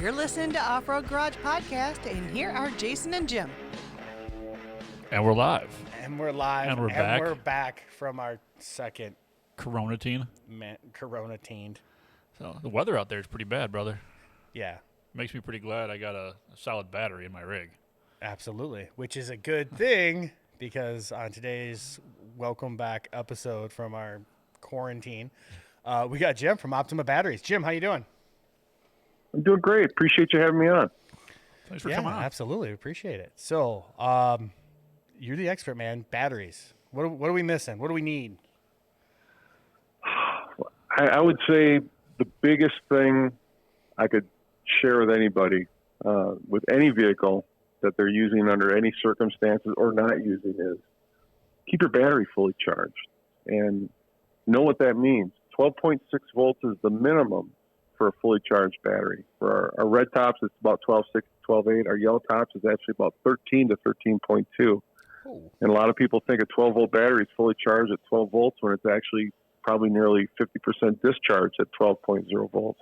You're listening to Off-Road Garage Podcast, and here are Jason and Jim. And we're live. And we're live. And we're back. We're back from our second Corona-tine. Corona-tined. So the weather out there is pretty bad, brother. Yeah. Makes me pretty glad I got a solid battery in my rig. Absolutely. Which is a good thing because on today's welcome back episode from our quarantine, we got Jim from Optima Batteries. Jim, how you doing? I'm doing great. Appreciate you having me on. Thanks for coming on. Absolutely. Appreciate it. So, you're the expert, man. Batteries. What are we missing? What do we need? I would say the biggest thing I could share with anybody, with any vehicle that they're using under any circumstances or not using is keep your battery fully charged and know what that means. 12.6 volts is the minimum for a fully charged battery. For our red tops, it's about 12.6, 12.8. Our yellow tops is actually about 13 to 13.2. Oh. And a lot of people think a 12-volt battery is fully charged at 12 volts when it's actually probably nearly 50% discharged at 12.0 volts.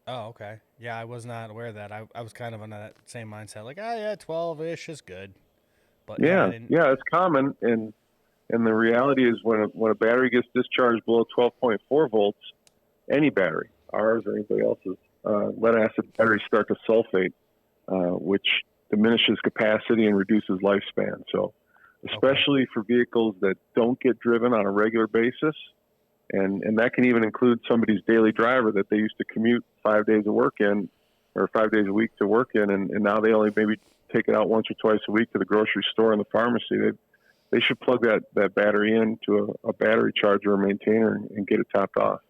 Oh, okay. Yeah, I was not aware of that. I was kind of on that same mindset, like, oh, yeah, 12-ish is good. But yeah, it's common. And the reality is when a battery gets discharged below 12.4 volts, any battery, ours or anybody else's, lead-acid batteries start to sulfate, which diminishes capacity and reduces lifespan. So especially for vehicles that don't get driven on a regular basis, and that can even include somebody's daily driver that they used to commute 5 days of work in or 5 days a week to work in, and now they only maybe take it out once or twice a week to the grocery store and the pharmacy. They should plug that battery into a battery charger or maintainer and get it topped off.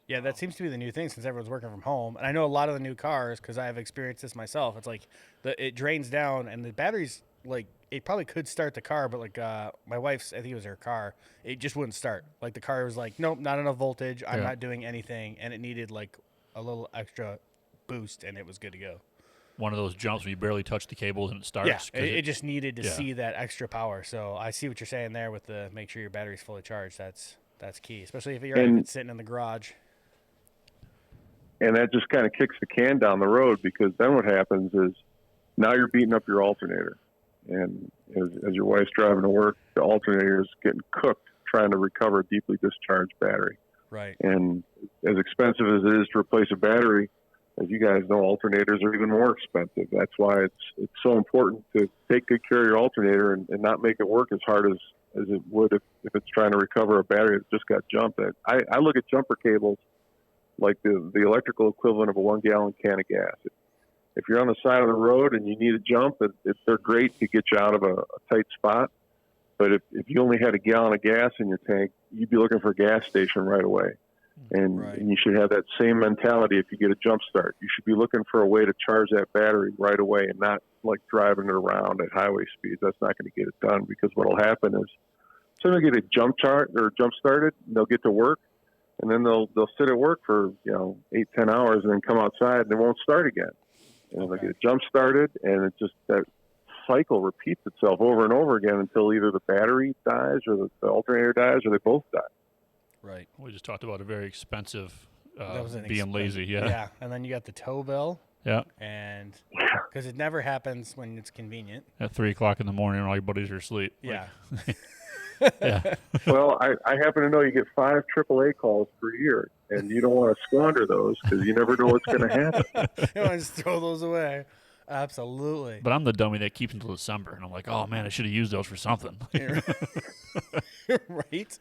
Yeah, that seems to be the new thing since everyone's working from home. And I know a lot of the new cars, because I have experienced this myself, it's like it drains down and the batteries, like, it probably could start the car, but like my wife's, I think it was her car, it just wouldn't start. Like the car was like, nope, not enough voltage. I'm not doing anything. And it needed like a little extra boost and it was good to go. One of those jumps where you barely touch the cables and it starts. Yeah, it just needed to see that extra power. So I see what you're saying there with the make sure your battery's fully charged. That's key, especially if you're sitting in the garage. And that just kind of kicks the can down the road because then what happens is now you're beating up your alternator. And as your wife's driving to work, the alternator is getting cooked trying to recover a deeply discharged battery. Right. And as expensive as it is to replace a battery, as you guys know, alternators are even more expensive. That's why it's so important to take good care of your alternator and not make it work as hard as it would if it's trying to recover a battery that just got jumped. I look at jumper cables like the electrical equivalent of a 1 gallon can of gas. If you're on the side of the road and you need a jump, they're great to get you out of a tight spot. But if you only had a gallon of gas in your tank, you'd be looking for a gas station right away. And you should have that same mentality if you get a jump start. You should be looking for a way to charge that battery right away and not like driving it around at highway speeds. That's not going to get it done because what will happen is someone will get a jump started, and they'll get to work, and then they'll sit at work for 8-10 hours and then come outside and they won't start again. And they'll get a jump started, and it just that cycle repeats itself over and over again until either the battery dies or the alternator dies or they both die. Right. We just talked about a very expensive being expensive. lazy. Yeah. Yeah. And then you got the tow bill. Yeah. And because it never happens when it's convenient. At 3 o'clock in the morning when all your buddies are asleep. Yeah. Yeah. Well, I happen to know you get 5 AAA calls per year, and you don't want to squander those because you never know what's going to happen. You want to just throw those away. Absolutely. But I'm the dummy that keeps until December, and I'm like, oh, man, I should have used those for something. Right.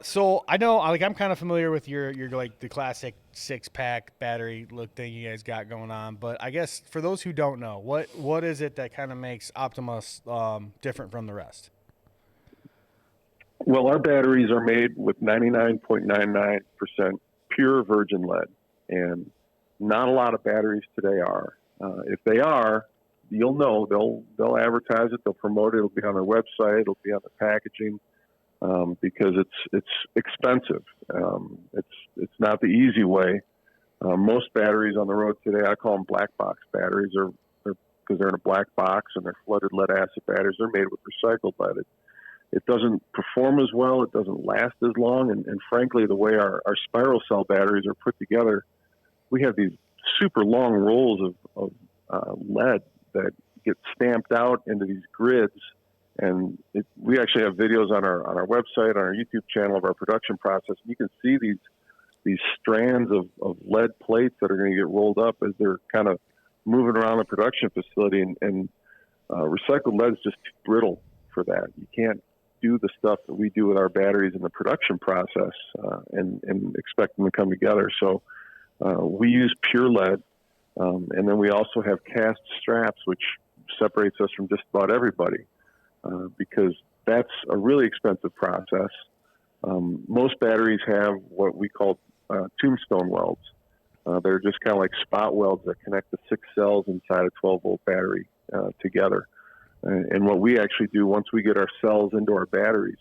So I know, like, I'm kind of familiar with your like the classic 6-pack battery look thing you guys got going on, but I guess for those who don't know, what is it that kind of makes Optimus different from the rest? Well, our batteries are made with 99.99% pure virgin lead, and not a lot of batteries today are. If they are, you'll know. They'll advertise it, they'll promote it. It'll be on their website, it'll be on the packaging, because it's expensive. It's not the easy way. Most batteries on the road today, I call them black box batteries, or because they're in a black box and they're flooded lead acid batteries. They're made with recycled lead. It doesn't perform as well. It doesn't last as long. And frankly, the way our spiral cell batteries are put together, we have these super long rolls of lead that get stamped out into these grids. And we actually have videos on our website, on our YouTube channel of our production process. You can see these strands of lead plates that are going to get rolled up as they're kind of moving around the production facility. And recycled lead is just too brittle for that. You can't do the stuff that we do with our batteries in the production process and expect them to come together. So we use pure lead. And then we also have cast straps, which separates us from just about everybody because that's a really expensive process. Most batteries have what we call tombstone welds. They're just kind of like spot welds that connect the 6 cells inside a 12-volt battery together. And what we actually do once we get our cells into our batteries,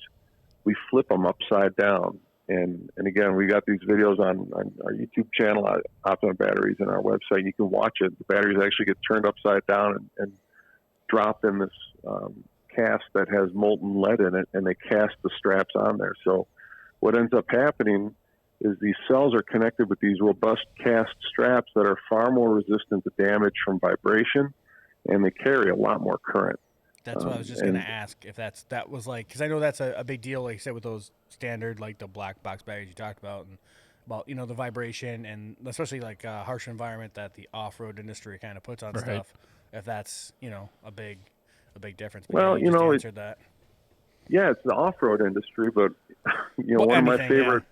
we flip them upside down. And again, we got these videos on our YouTube channel, Optima Batteries, and our website. You can watch it. The batteries actually get turned upside down and dropped in this cast that has molten lead in it, and they cast the straps on there. So what ends up happening is these cells are connected with these robust cast straps that are far more resistant to damage from vibration, and they carry a lot more current. That's what I was just going to ask if that was like, because I know that's a big deal, like you said, with those standard, like the black box batteries you talked about, and about, you know, the vibration, and especially like a harsh environment that the off-road industry kind of puts on stuff, if that's, you know, a big difference. But well, yeah, you know, answered that. Yeah, it's the off-road industry, but, you know, well, one anything, of my favorite,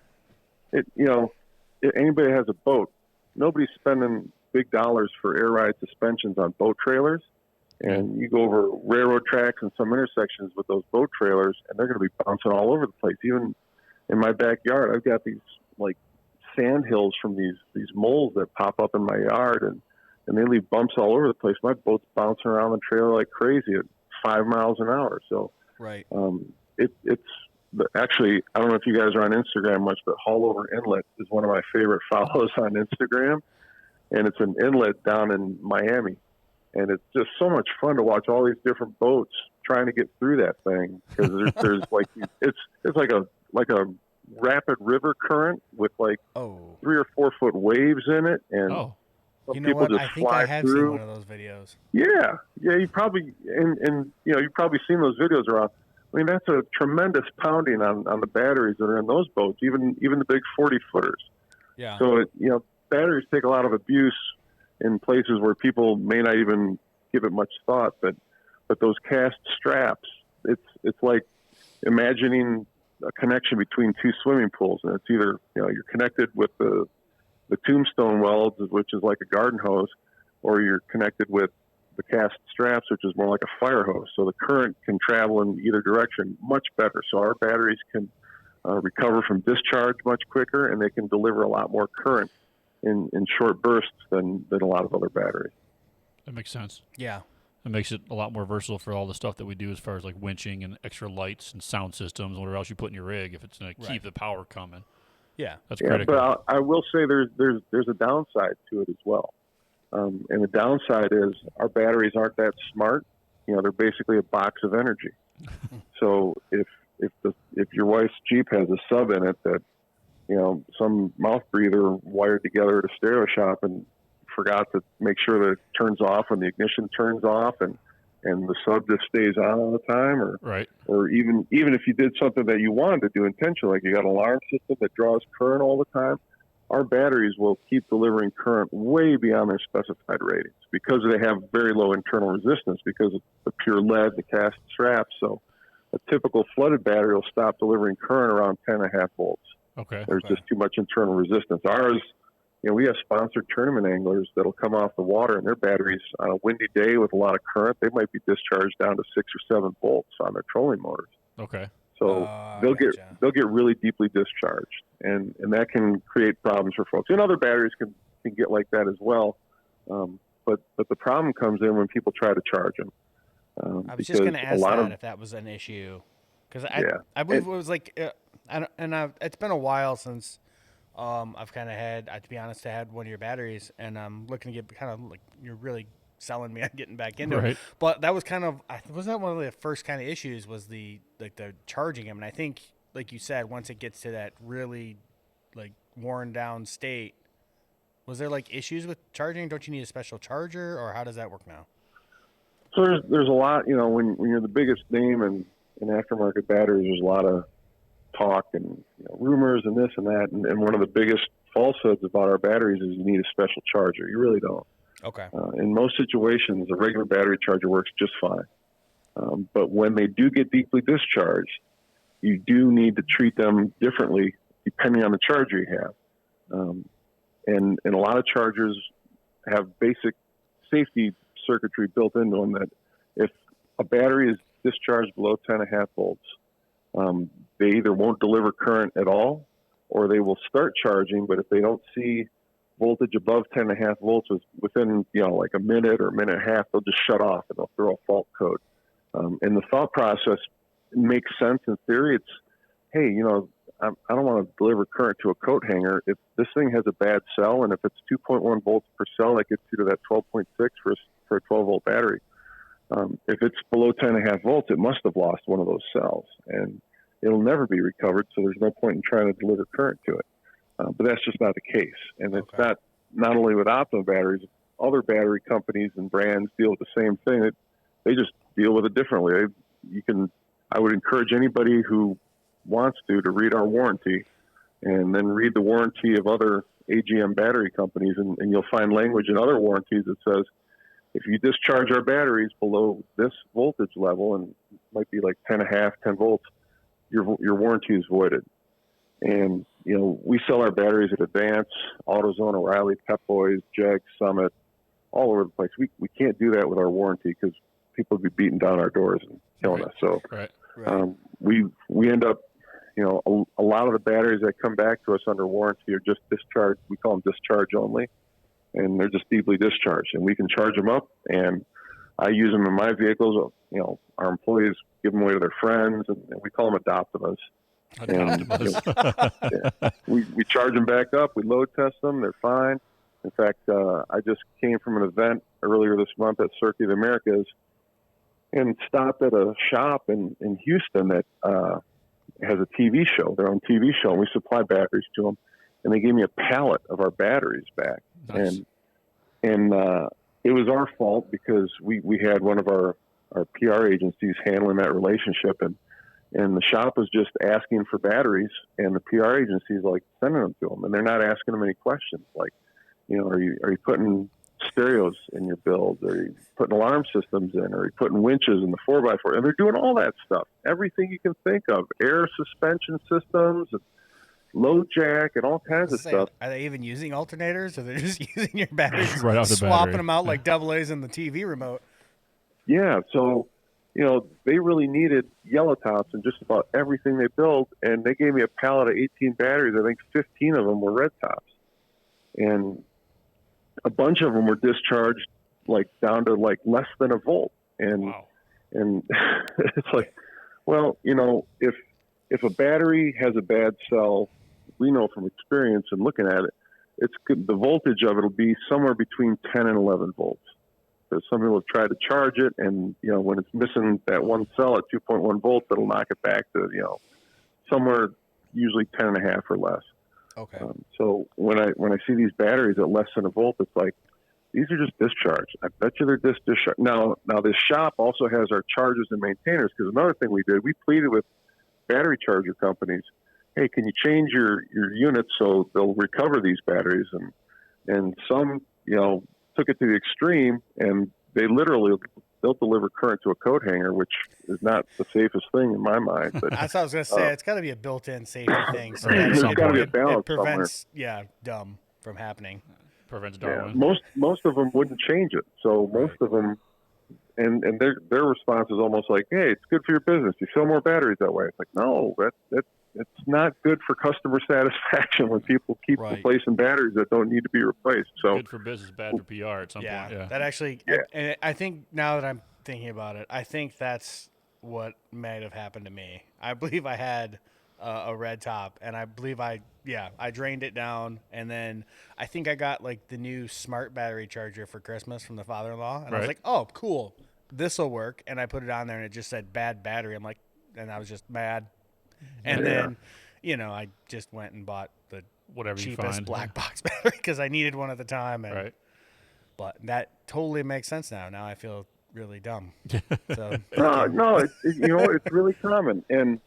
if anybody has a boat, nobody's spending big dollars for air ride suspensions on boat trailers. And you go over railroad tracks and some intersections with those boat trailers, and they're going to be bouncing all over the place. Even in my backyard, I've got these like sand hills from these moles that pop up in my yard, and they leave bumps all over the place. My boat's bouncing around the trailer like crazy at 5 miles an hour. So right, it's actually, I don't know if you guys are on Instagram much, but Haulover Inlet is one of my favorite follows on Instagram, and it's an inlet down in Miami. And it's just so much fun to watch all these different boats trying to get through that thing because there's like it's like a rapid river current with like 3 or 4 foot waves in it, and some you know people what? just I think fly I have through. seen one of those videos. Yeah, you probably and you know you've probably seen those videos around. I mean, that's a tremendous pounding on the batteries that are in those boats, even the big 40 footers. Yeah. So batteries take a lot of abuse in places where people may not even give it much thought, but those cast straps, it's like imagining a connection between 2 swimming pools, and it's either you're connected with the tombstone welds, which is like a garden hose, or you're connected with the cast straps, which is more like a fire hose. So the current can travel in either direction much better. So our batteries can recover from discharge much quicker, and they can deliver a lot more current in short bursts than a lot of other batteries. That makes sense. Yeah. It makes it a lot more versatile for all the stuff that we do as far as like winching and extra lights and sound systems and whatever else you put in your rig if it's going to keep the power coming. Yeah. That's critical. But I will say there's a downside to it as well. And the downside is our batteries aren't that smart. They're basically a box of energy. So if your wife's Jeep has a sub in it that some mouth breather wired together at a stereo shop and forgot to make sure that it turns off when the ignition turns off and the sub just stays on all the time, or even if you did something that you wanted to do intentionally, like you got an alarm system that draws current all the time, our batteries will keep delivering current way beyond their specified ratings because they have very low internal resistance because of the pure lead, the cast straps. So a typical flooded battery will stop delivering current around 10.5 volts. Okay. There's just too much internal resistance. Ours, we have sponsored tournament anglers that'll come off the water, and their batteries on a windy day with a lot of current, they might be discharged down to 6 or 7 volts on their trolling motors. Okay. So they'll get really deeply discharged, and that can create problems for folks. And other batteries can get like that as well. But the problem comes in when people try to charge them. I was just going to ask that if that was an issue, because I believe it was like. It's been a while since I've kind of had, to be honest, I had one of your batteries, and I'm looking to get kind of like, you're really selling me on getting back into it. But that was kind of, wasn't that one of the first kind of issues was the charging them. And I think, like you said, once it gets to that really like worn down state, Was there like issues with charging? Don't you need a special charger, or how does that work now? So there's a lot, when you're the biggest name in aftermarket batteries, there's a lot of talk and rumors and this and that. And one of the biggest falsehoods about our batteries is you need a special charger. You really don't. Okay. In most situations, a regular battery charger works just fine. But when they do get deeply discharged, you do need to treat them differently depending on the charger you have. And a lot of chargers have basic safety circuitry built into them that if a battery is discharged below 10.5 volts, they either won't deliver current at all, or they will start charging, but if they don't see voltage above 10.5 volts within like a minute or a minute and a half, they'll just shut off and they'll throw a fault code. And the thought process makes sense in theory. It's, hey, I don't want to deliver current to a coat hanger. If this thing has a bad cell, and if it's 2.1 volts per cell, that gets you to that 12.6 for a 12-volt battery. If it's below 10.5 volts, it must have lost one of those cells, and it'll never be recovered, so there's no point in trying to deliver current to it. But that's just not the case. And it's not only with Optima batteries, other battery companies and brands deal with the same thing. They just deal with it differently. I would encourage anybody who wants to read our warranty and then read the warranty of other AGM battery companies, and you'll find language in other warranties that says, if you discharge our batteries below this voltage level, and it might be like 10 volts, your warranty is voided. And, we sell our batteries at Advance, AutoZone, O'Reilly, Pep Boys, Jag, Summit, all over the place. We can't do that with our warranty because people would be beating down our doors and killing us. So we end up, a lot of the batteries that come back to us under warranty are just discharged. We call them discharge only, and they're just deeply discharged. And we can charge them up, and I use them in my vehicles. Our employees give them away to their friends, and we call them Optimas. And, we charge them back up. We load test them. They're fine. In fact, I just came from an event earlier this month at Circuit of the Americas and stopped at a shop in Houston that has a TV show, their own TV show, and we supply batteries to them. And they gave me a pallet of our batteries back. Nice. And it was our fault because we had one of our PR agencies handling that relationship, and the shop was just asking for batteries, and the PR agency is like sending them to them, and they're not asking them any questions like, are you putting stereos in your builds? Are you putting alarm systems in? Are you putting winches in the 4x4? And they're doing all that stuff, everything you can think of, air suspension systems, and load jack, and all kinds of stuff. Are they even using alternators, or they're just using your batteries, right off the swapping battery. them out like double A's in the TV remote? Yeah, so they really needed yellow tops in just about everything they built, and they gave me a pallet of 18 batteries. I think 15 of them were red tops, and a bunch of them were discharged down to less than a volt. And Wow. And it's like, well, if a battery has a bad cell, we know from experience and looking at it, the voltage of it will be somewhere between 10 and 11 volts. So some people have tried to charge it, and when it's missing that one cell at 2.1 volts, it'll knock it back to somewhere usually 10.5 or less. Okay. So when I see these batteries at less than a volt, it's like, these are just discharged. I bet you they're just discharged. Now this shop also has our chargers and maintainers, because another thing we did, we pleaded with battery charger companies, hey, can you change your units so they'll recover these batteries? And some took it to the extreme, and they'll deliver current to a coat hanger, which is not the safest thing in my mind. But That's what I was going to say. It's got to be a built-in safety thing. So Right, that there's gotta be a balance it prevents dumb from happening. Prevents yeah, Darwin. most of them wouldn't change it. So most of them, and their response is almost like, hey, it's good for your business. You sell more batteries that way. It's like, no, it's not good for customer satisfaction when people keep replacing batteries that don't need to be replaced. So good for business, bad for PR at some point. Yeah, that actually. And I think now that I'm thinking about it, I think that's what might have happened to me. I believe I had a red top, and I believe I drained it down, and then I think I got the new smart battery charger for Christmas from the father-in-law, and I was like, oh, cool, this will work. And I put it on there, and it just said bad battery. And I was just mad. And then, I just went and bought the Whatever you cheapest find. black box battery because I needed one at the time. And, Right. But that totally makes sense now. Now I feel really dumb. So No, it's really common. And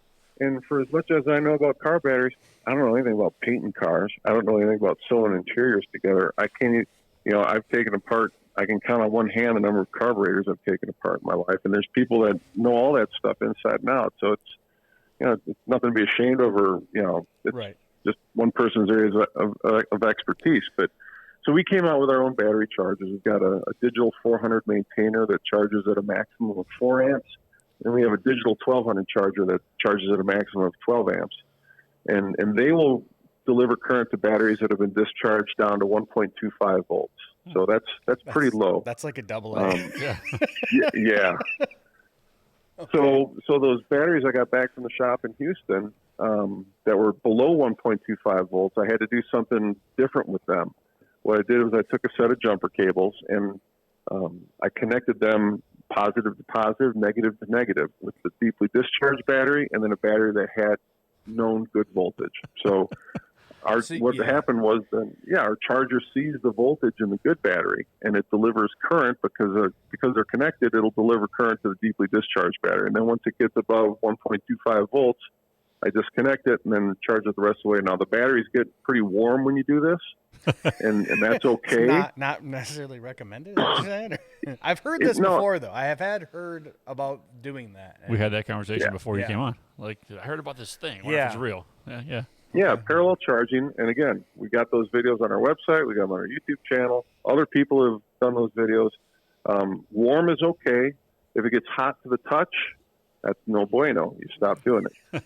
for as much as I know about car batteries, I don't know anything about painting cars. I don't know anything about sewing interiors together. I can't, I've taken apart. I can count on one hand the number of carburetors I've taken apart in my life. And there's people that know all that stuff inside and out. So it's nothing to be ashamed of, or it's right. just one person's areas of expertise. But so we came out with our own battery chargers. We've got a digital 400 maintainer that charges at a maximum of 4 amps. And we have a digital 1200 charger that charges at a maximum of 12 amps. And they will deliver current to batteries that have been discharged down to 1.25 volts. So that's pretty low. That's like a double A. Yeah. Okay. So those batteries I got back from the shop in Houston that were below 1.25 volts, I had to do something different with them. What I did was I took a set of jumper cables and I connected them positive to positive, negative to negative with the deeply discharged battery and then a battery that had known good voltage. So what happened was our charger sees the voltage in the good battery and it delivers current because they're connected. It'll deliver current to the deeply discharged battery. And then once it gets above 1.25 volts, I disconnect it and then charge it the rest of the way. Now the batteries get pretty warm when you do this, and that's okay. It's not necessarily recommended. I've heard this before, though. I have heard about doing that. We had that conversation before you came on. Like, I heard about this thing. What if it's real? Yeah, parallel charging. And again, we got those videos on our website. We got them on our YouTube channel. Other people have done those videos. Warm is okay. If it gets hot to the touch, that's no bueno. You stop doing it.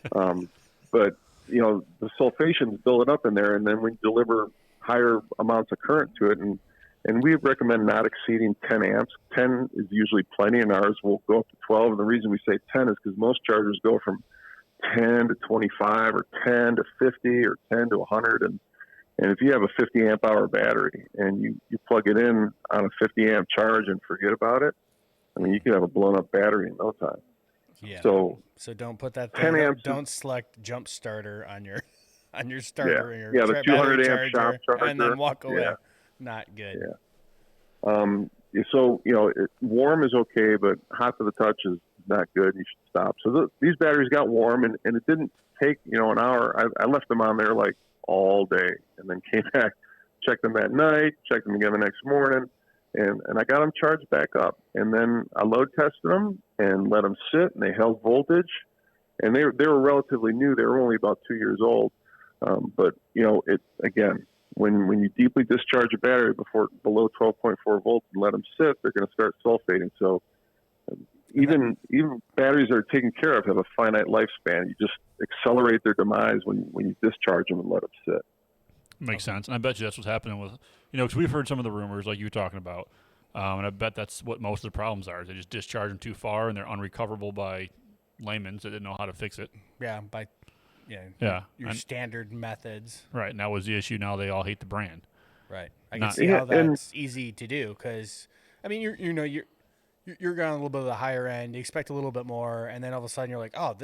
But, the sulfations build up in there, and then we deliver higher amounts of current to it. And we recommend not exceeding 10 amps. 10 is usually plenty, and ours will go up to 12. And the reason we say 10 is because most chargers go from 10 to 25 or 10 to 50 or 10 to 100. And if you have a 50 amp hour battery and you plug it in on a 50 amp charge and forget about it, I mean, you could have a blown up battery in no time. Yeah. So don't put that 10 amps. Don't select jump starter on your starter. Yeah, the 200 amp shop charger. And then walk away. Yeah. Not good. Yeah. So, warm is okay, but hot to the touch is not good. You should stop. So these batteries got warm, and it didn't take, an hour. I left them on there like all day and then came back, checked them at night, checked them again the next morning, and I got them charged back up. And then I load tested them and let them sit, and they held voltage. And they were relatively new. They were only about 2 years old. But, again, when you deeply discharge a battery below 12.4 volts and let them sit, they're going to start sulfating. So even batteries that are taken care of have a finite lifespan. You just accelerate their demise when you discharge them and let them sit. Makes sense. And I bet you that's what's happening with, because we've heard some of the rumors like you were talking about. And I bet that's what most of the problems are. They just discharge them too far and they're unrecoverable by laymen that didn't know how to fix it. Yeah, your standard methods. Right. And that was the issue. Now they all hate the brand. Right. I can see how that's easy to do because, I mean, you're going a little bit of the higher end. You expect a little bit more, and then all of a sudden you're like, oh,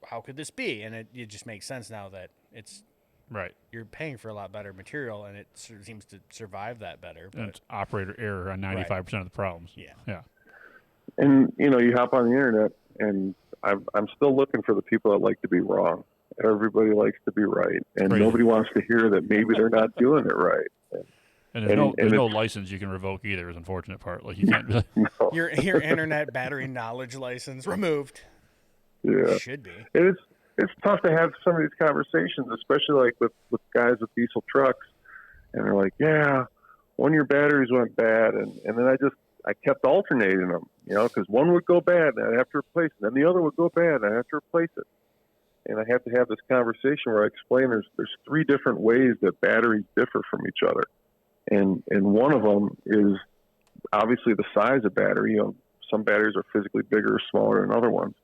how could this be? And it just makes sense now that it's right. You're paying for a lot better material, and it seems to survive that better. And it's operator error on 95% of the problems. Yeah. And you hop on the internet, and I'm still looking for the people that like to be wrong. Everybody likes to be right, and nobody wants to hear that maybe they're not doing it right. And there's no license you can revoke either. Is the unfortunate part. Like you can't. No. Your internet battery knowledge license removed. Yeah, should be. It's tough to have some of these conversations, especially like with guys with diesel trucks, and they're like, "Yeah, one of your batteries went bad," and then I kept alternating them, because one would go bad and I'd have to replace it, and the other would go bad and I'd have to replace it. And I have to have this conversation where I explain there's 3 different ways that batteries differ from each other. And one of them is obviously the size of battery. Some batteries are physically bigger or smaller than other ones,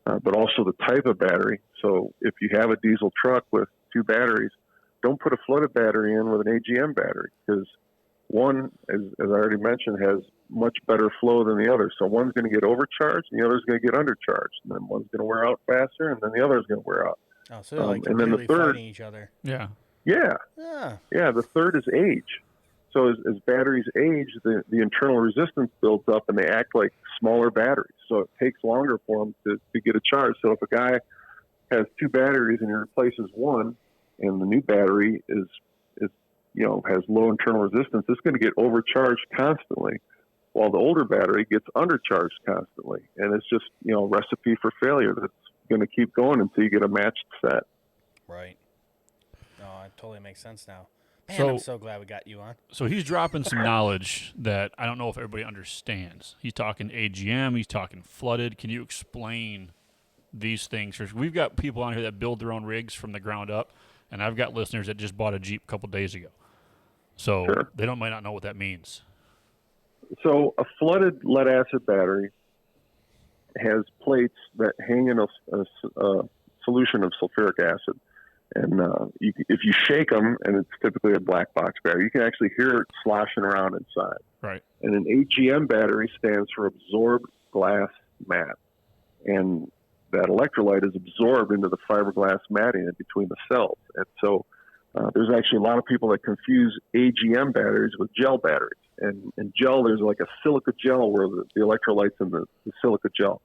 but also the type of battery. So if you have a diesel truck with 2 batteries, don't put a flooded battery in with an AGM battery because one, as I already mentioned, has much better flow than the other. So one's going to get overcharged and the other's going to get undercharged. And then one's going to wear out faster and then the other's going to wear out. Oh, so they're like And then the completely third, fighting each other. Yeah. yeah, Yeah. yeah, the third is age. So as batteries age, the internal resistance builds up, and they act like smaller batteries. So it takes longer for them to get a charge. So if a guy has two batteries and he replaces one, and the new battery is has low internal resistance, it's going to get overcharged constantly, while the older battery gets undercharged constantly. And it's just a recipe for failure that's going to keep going until you get a matched set. Right. No, it totally makes sense now. Man, So- I'm so glad we got you on. So he's dropping some knowledge that I don't know if everybody understands. He's talking AGM. He's talking flooded. Can you explain these things? We've got people on here that build their own rigs from the ground up, and I've got listeners that just bought a Jeep a couple days ago. So Sure. they might not know what that means. So a flooded lead acid battery has plates that hang in a solution of sulfuric acid. And if you shake them, and it's typically a black box battery, you can actually hear it sloshing around inside. Right. And an AGM battery stands for absorbed glass mat. And that electrolyte is absorbed into the fiberglass matting in between the cells. And so there's actually a lot of people that confuse AGM batteries with gel batteries. And gel, there's like a silica gel where the electrolyte's in the silica gel.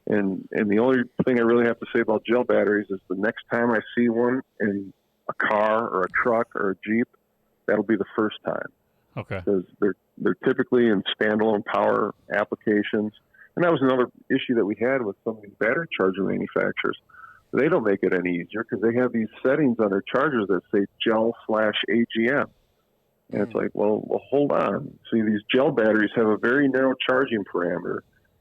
And the only thing I really have to say about gel batteries is the next time I see one in a car or a truck or a Jeep, that'll be the first time. Okay. Because they're typically in standalone power applications. And that was another issue that we had with some of these battery charger manufacturers. They don't make it any easier because they have these settings on their chargers that say gel/AGM. And it's like, well, hold on. See, these gel batteries have a very narrow charging parameter,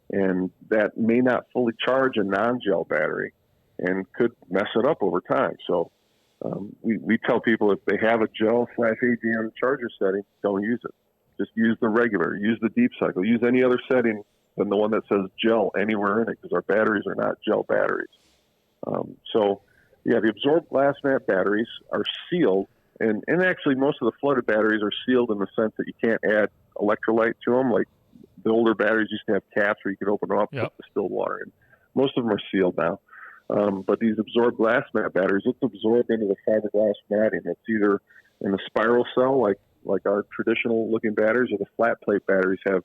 and that may not fully charge a non-gel battery and could mess it up over time. So we tell people if they have a gel/AGM charger setting, don't use it. Just use the regular, use the deep cycle, use any other setting than the one that says gel anywhere in it, because our batteries are not gel batteries. The absorbed glass mat batteries are sealed, and actually most of the flooded batteries are sealed in the sense that you can't add electrolyte to them. Like the older batteries used to have caps where you could open them up, Yep. put distilled water in. Most of them are sealed now. But these absorbed glass mat batteries, it's absorbed into the fiberglass matting. It's either in a spiral cell, like our traditional looking batteries, or the flat plate batteries have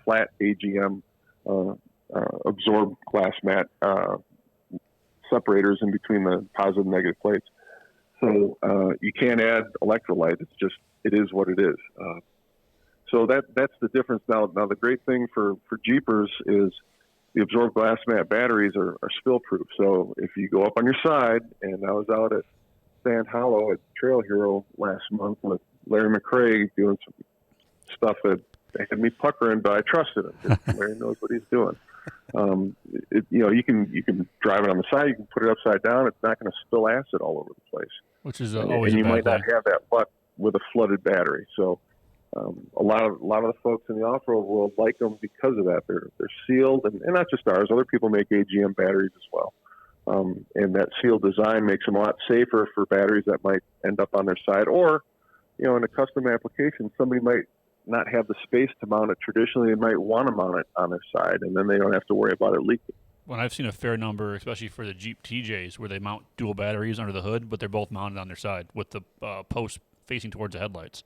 flat AGM absorbed glass mat separators in between the positive and negative plates. So you can't add electrolyte. It is what it is. So that's the difference. Now the great thing for Jeepers is the absorbed glass mat batteries are spill proof. So if you go up on your side, and I was out at Sand Hollow at Trail Hero last month with Larry McCrae doing some stuff that had me puckering, but I trusted him because Larry knows what he's doing. You can drive it on the side, you can put it upside down. It's not going to spill acid all over the place, Which is and always you a bad might not thing. have that luck with a flooded battery. So a lot of the folks in the off-road world like them because of that. They're sealed, and not just ours. Other people make AGM batteries as well. And that sealed design makes them a lot safer for batteries that might end up on their side, or in a custom application, somebody might not have the space to mount it traditionally. They might want to mount it on their side, and then they don't have to worry about it leaking. When I've seen a fair number, especially for the Jeep TJs, where they mount dual batteries under the hood, but they're both mounted on their side with the post facing towards the headlights.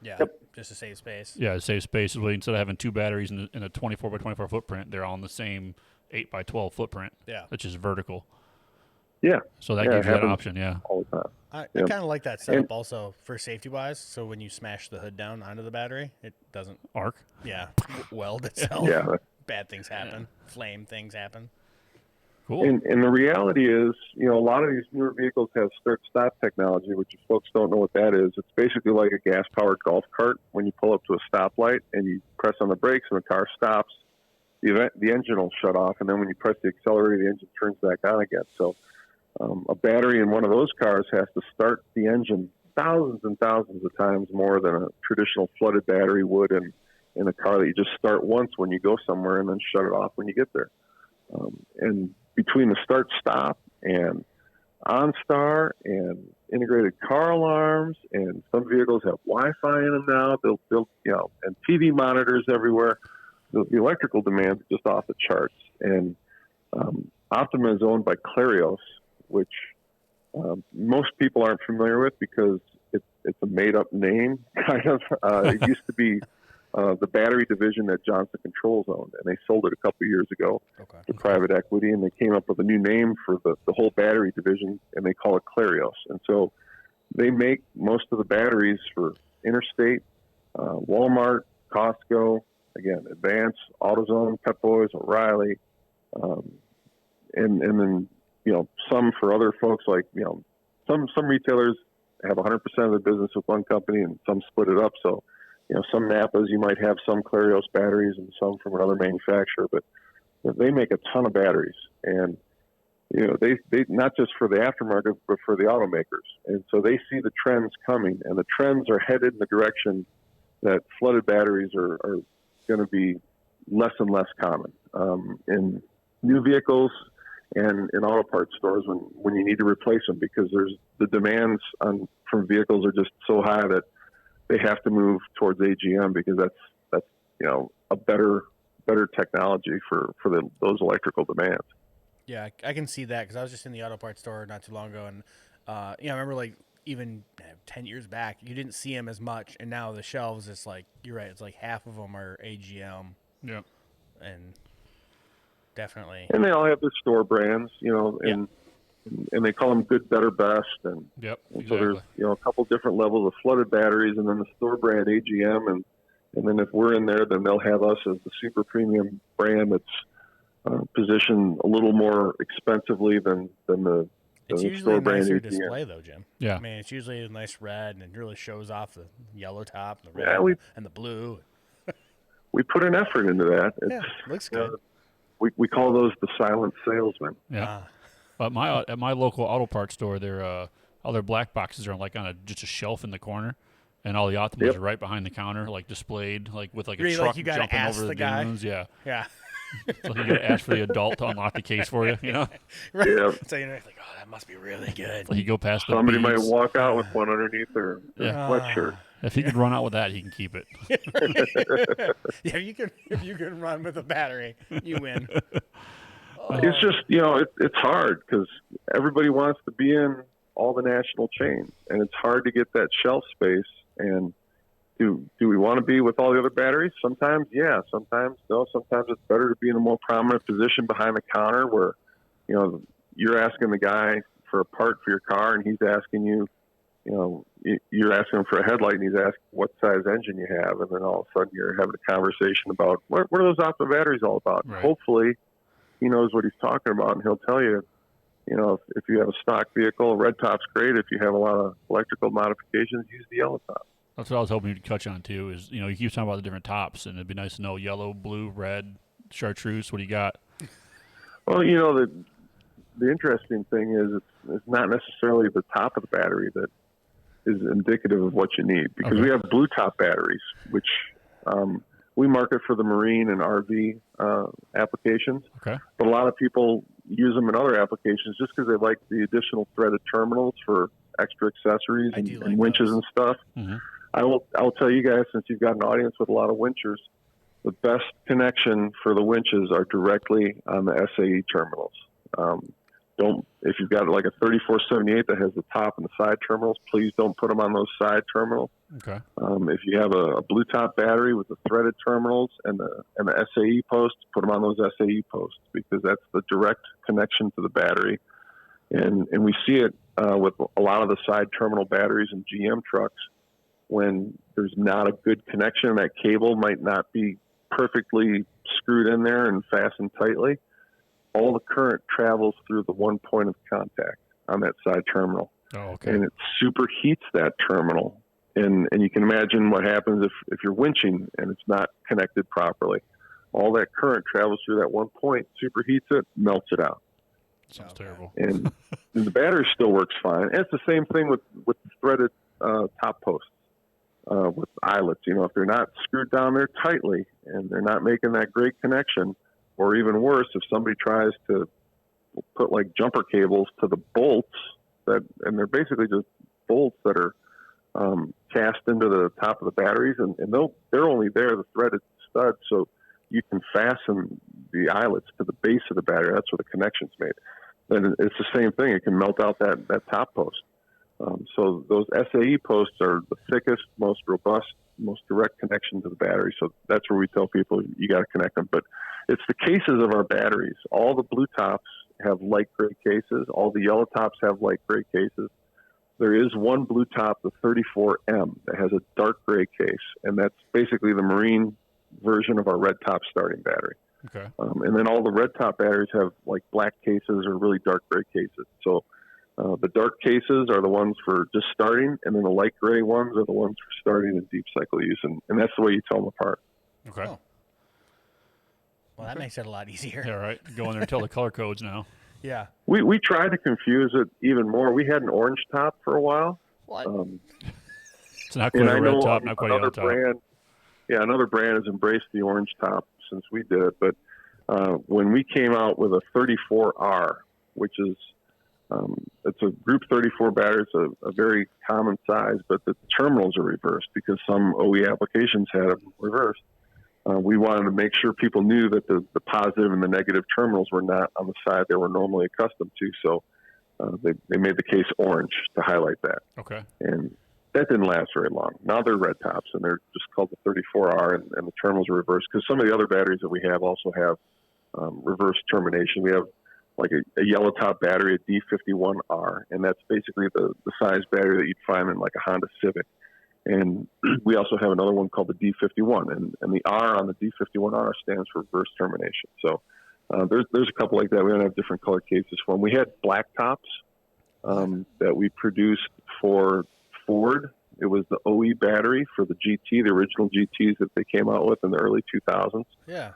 Yeah, just to save space. Yeah, to save space. Instead of having two batteries in a 24 by 24 footprint, they're all in the same 8 by 12 footprint. Yeah. Which is vertical. Yeah. So that Yeah, gives it you that happens option, yeah. all the time. I Yeah. kind of like that setup also for safety-wise. So when you smash the hood down onto the battery, it doesn't, Arc. weld itself. Yeah. Bad things happen. Flame things happen. Cool. And the reality is, a lot of these newer vehicles have start-stop technology, which if folks don't know what that is, it's basically like a gas-powered golf cart. When you pull up to a stoplight and you press on the brakes and the car stops, the engine will shut off, and then when you press the accelerator, the engine turns back on again. So a battery in one of those cars has to start the engine thousands and thousands of times more than a traditional flooded battery would in a car that you just start once when you go somewhere and then shut it off when you get there. And between the start-stop and OnStar and integrated car alarms, and some vehicles have Wi-Fi in them now, they'll and TV monitors everywhere. The electrical demand is just off the charts. And Optima is owned by Clarios, which most people aren't familiar with because it's a made-up name, kind of. It used to be the battery division that Johnson Controls owned, and they sold it a couple years ago to private equity, and they came up with a new name for the whole battery division, and they call it Clarios. And so they make most of the batteries for Interstate, Walmart, Costco, again, Advance, AutoZone, Pep Boys, O'Reilly, and then, some for other folks, like, some retailers have 100% of their business with one company and some split it up. So, some Napas, you might have some Clarios batteries and some from another manufacturer, but they make a ton of batteries. And, they not just for the aftermarket, but for the automakers. And so they see the trends coming, and the trends are headed in the direction that flooded batteries are going to be less and less common in new vehicles and in auto parts stores when you need to replace them, because the demands from vehicles are just so high that they have to move towards AGM, because that's a better technology for those electrical demands. Yeah, I can see that, because I was just in the auto parts store not too long ago, and I remember, like, even 10 years back, you didn't see them as much, and now the shelves, it's like, you're right, it's like half of them are AGM. Yeah. And definitely. And they all have their store brands, and they call them good, better, best. And, yep, and exactly. so there's, a couple different levels of flooded batteries, and then the store brand AGM. And then if we're in there, then they'll have us as the super premium brand that's positioned a little more expensively than the It's usually a nicer AGM. display, though, Jim. Yeah. I mean, it's usually a nice red, and it really shows off the yellow top and the red and the blue. We put an effort into that. Looks good. We call those the silent salesmen. Yeah. But at my local auto parts store, all their black boxes are like on just a shelf in the corner, and all the Optimas are right behind the counter, like displayed, like with like a really, truck like you gotta jumping ask over the the guy? dunes. Yeah. Yeah. So you got to ask for the adult to unlock the case for you. Right. Yeah. So like, oh, that must be really good. Like you go past the Somebody might beads. walk out with one underneath their sweatshirt. If he could run out with that, he can keep it. Yeah, if you can run with a battery, you win. It's just, it's hard because everybody wants to be in all the national chains, and it's hard to get that shelf space. And do we want to be with all the other batteries? Sometimes, yeah. Sometimes, no. Sometimes it's better to be in a more prominent position behind the counter where, you're asking the guy for a part for your car, and he's asking you, you're asking him for a headlight, and he's asking what size engine you have, and then all of a sudden you're having a conversation about what are those Optima batteries all about? Right. Hopefully, he knows what he's talking about, and he'll tell you, if you have a stock vehicle, red top's great. If you have a lot of electrical modifications, use the yellow top. That's what I was hoping you'd touch on too. Is you keep talking about the different tops, and it'd be nice to know yellow, blue, red, chartreuse. What do you got? Well, the interesting thing is it's not necessarily the top of the battery that is indicative of what you need, because we have blue top batteries, which we market for the marine and RV applications. Okay. But a lot of people use them in other applications just because they like the additional threaded terminals for extra accessories and winches and stuff. Mm-hmm. I'll tell you guys, since you've got an audience with a lot of winchers, the best connection for the winches are directly on the SAE terminals. If you've got like a 3478 that has the top and the side terminals, please don't put them on those side terminals. Okay. If you have a blue top battery with the threaded terminals and the SAE post, put them on those SAE posts, because that's the direct connection to the battery. And we see it with a lot of the side terminal batteries in GM trucks when there's not a good connection. That cable might not be perfectly screwed in there and fastened tightly. All the current travels through the one point of contact on that side terminal. Oh, okay. And it superheats that terminal. And you can imagine what happens if you're winching and it's not connected properly. All that current travels through that one point, superheats it, melts it out. Sounds terrible. And the battery still works fine. And it's the same thing with threaded top posts with eyelets. If they're not screwed down there tightly and they're not making that great connection, or even worse, if somebody tries to put like jumper cables to the bolts and they're basically just bolts that are cast into the top of the batteries, and they're only there, the threaded stud, so you can fasten the eyelets to the base of the battery. That's where the connection's made. and it's the same thing. It can melt out that top post. So those SAE posts are the thickest, most robust, most direct connection to the battery. So that's where we tell people you got to connect them. But it's the cases of our batteries. All the blue tops have light gray cases. All the yellow tops have light gray cases. There is one blue top, the 34M, that has a dark gray case, and that's basically the marine version of our red top starting battery. Okay. And then all the red top batteries have like black cases or really dark gray cases. So the dark cases are the ones for just starting, and then the light gray ones are the ones for starting and deep cycle use, and that's the way you tell them apart. Okay. Oh. Well, that makes it a lot easier. Yeah, right. Go in there and tell the color codes now. Yeah. We tried to confuse it even more. We had an orange top for a while. What? It's not quite a red top, not quite a yellow another top. brand. Yeah, another brand has embraced the orange top since we did it. But when we came out with a 34R, which is it's a Group 34 battery, it's a very common size, but the terminals are reversed because some OE applications had them reversed. We wanted to make sure people knew that the positive and the negative terminals were not on the side they were normally accustomed to. So they made the case orange to highlight that. Okay. And that didn't last very long. Now they're red tops, and they're just called the 34R, and the terminals are reversed because some of the other batteries that we have also have reverse termination. We have like a yellow top battery, a D51R, and that's basically the size battery that you'd find in like a Honda Civic. And we also have another one called the D51, and the R on the D51R stands for reverse termination. So there's a couple like that. We don't have different color cases for them. We had black tops that we produced for Ford. It was the OE battery for the GT, the original GTs that they came out with in the early 2000s. Yeah.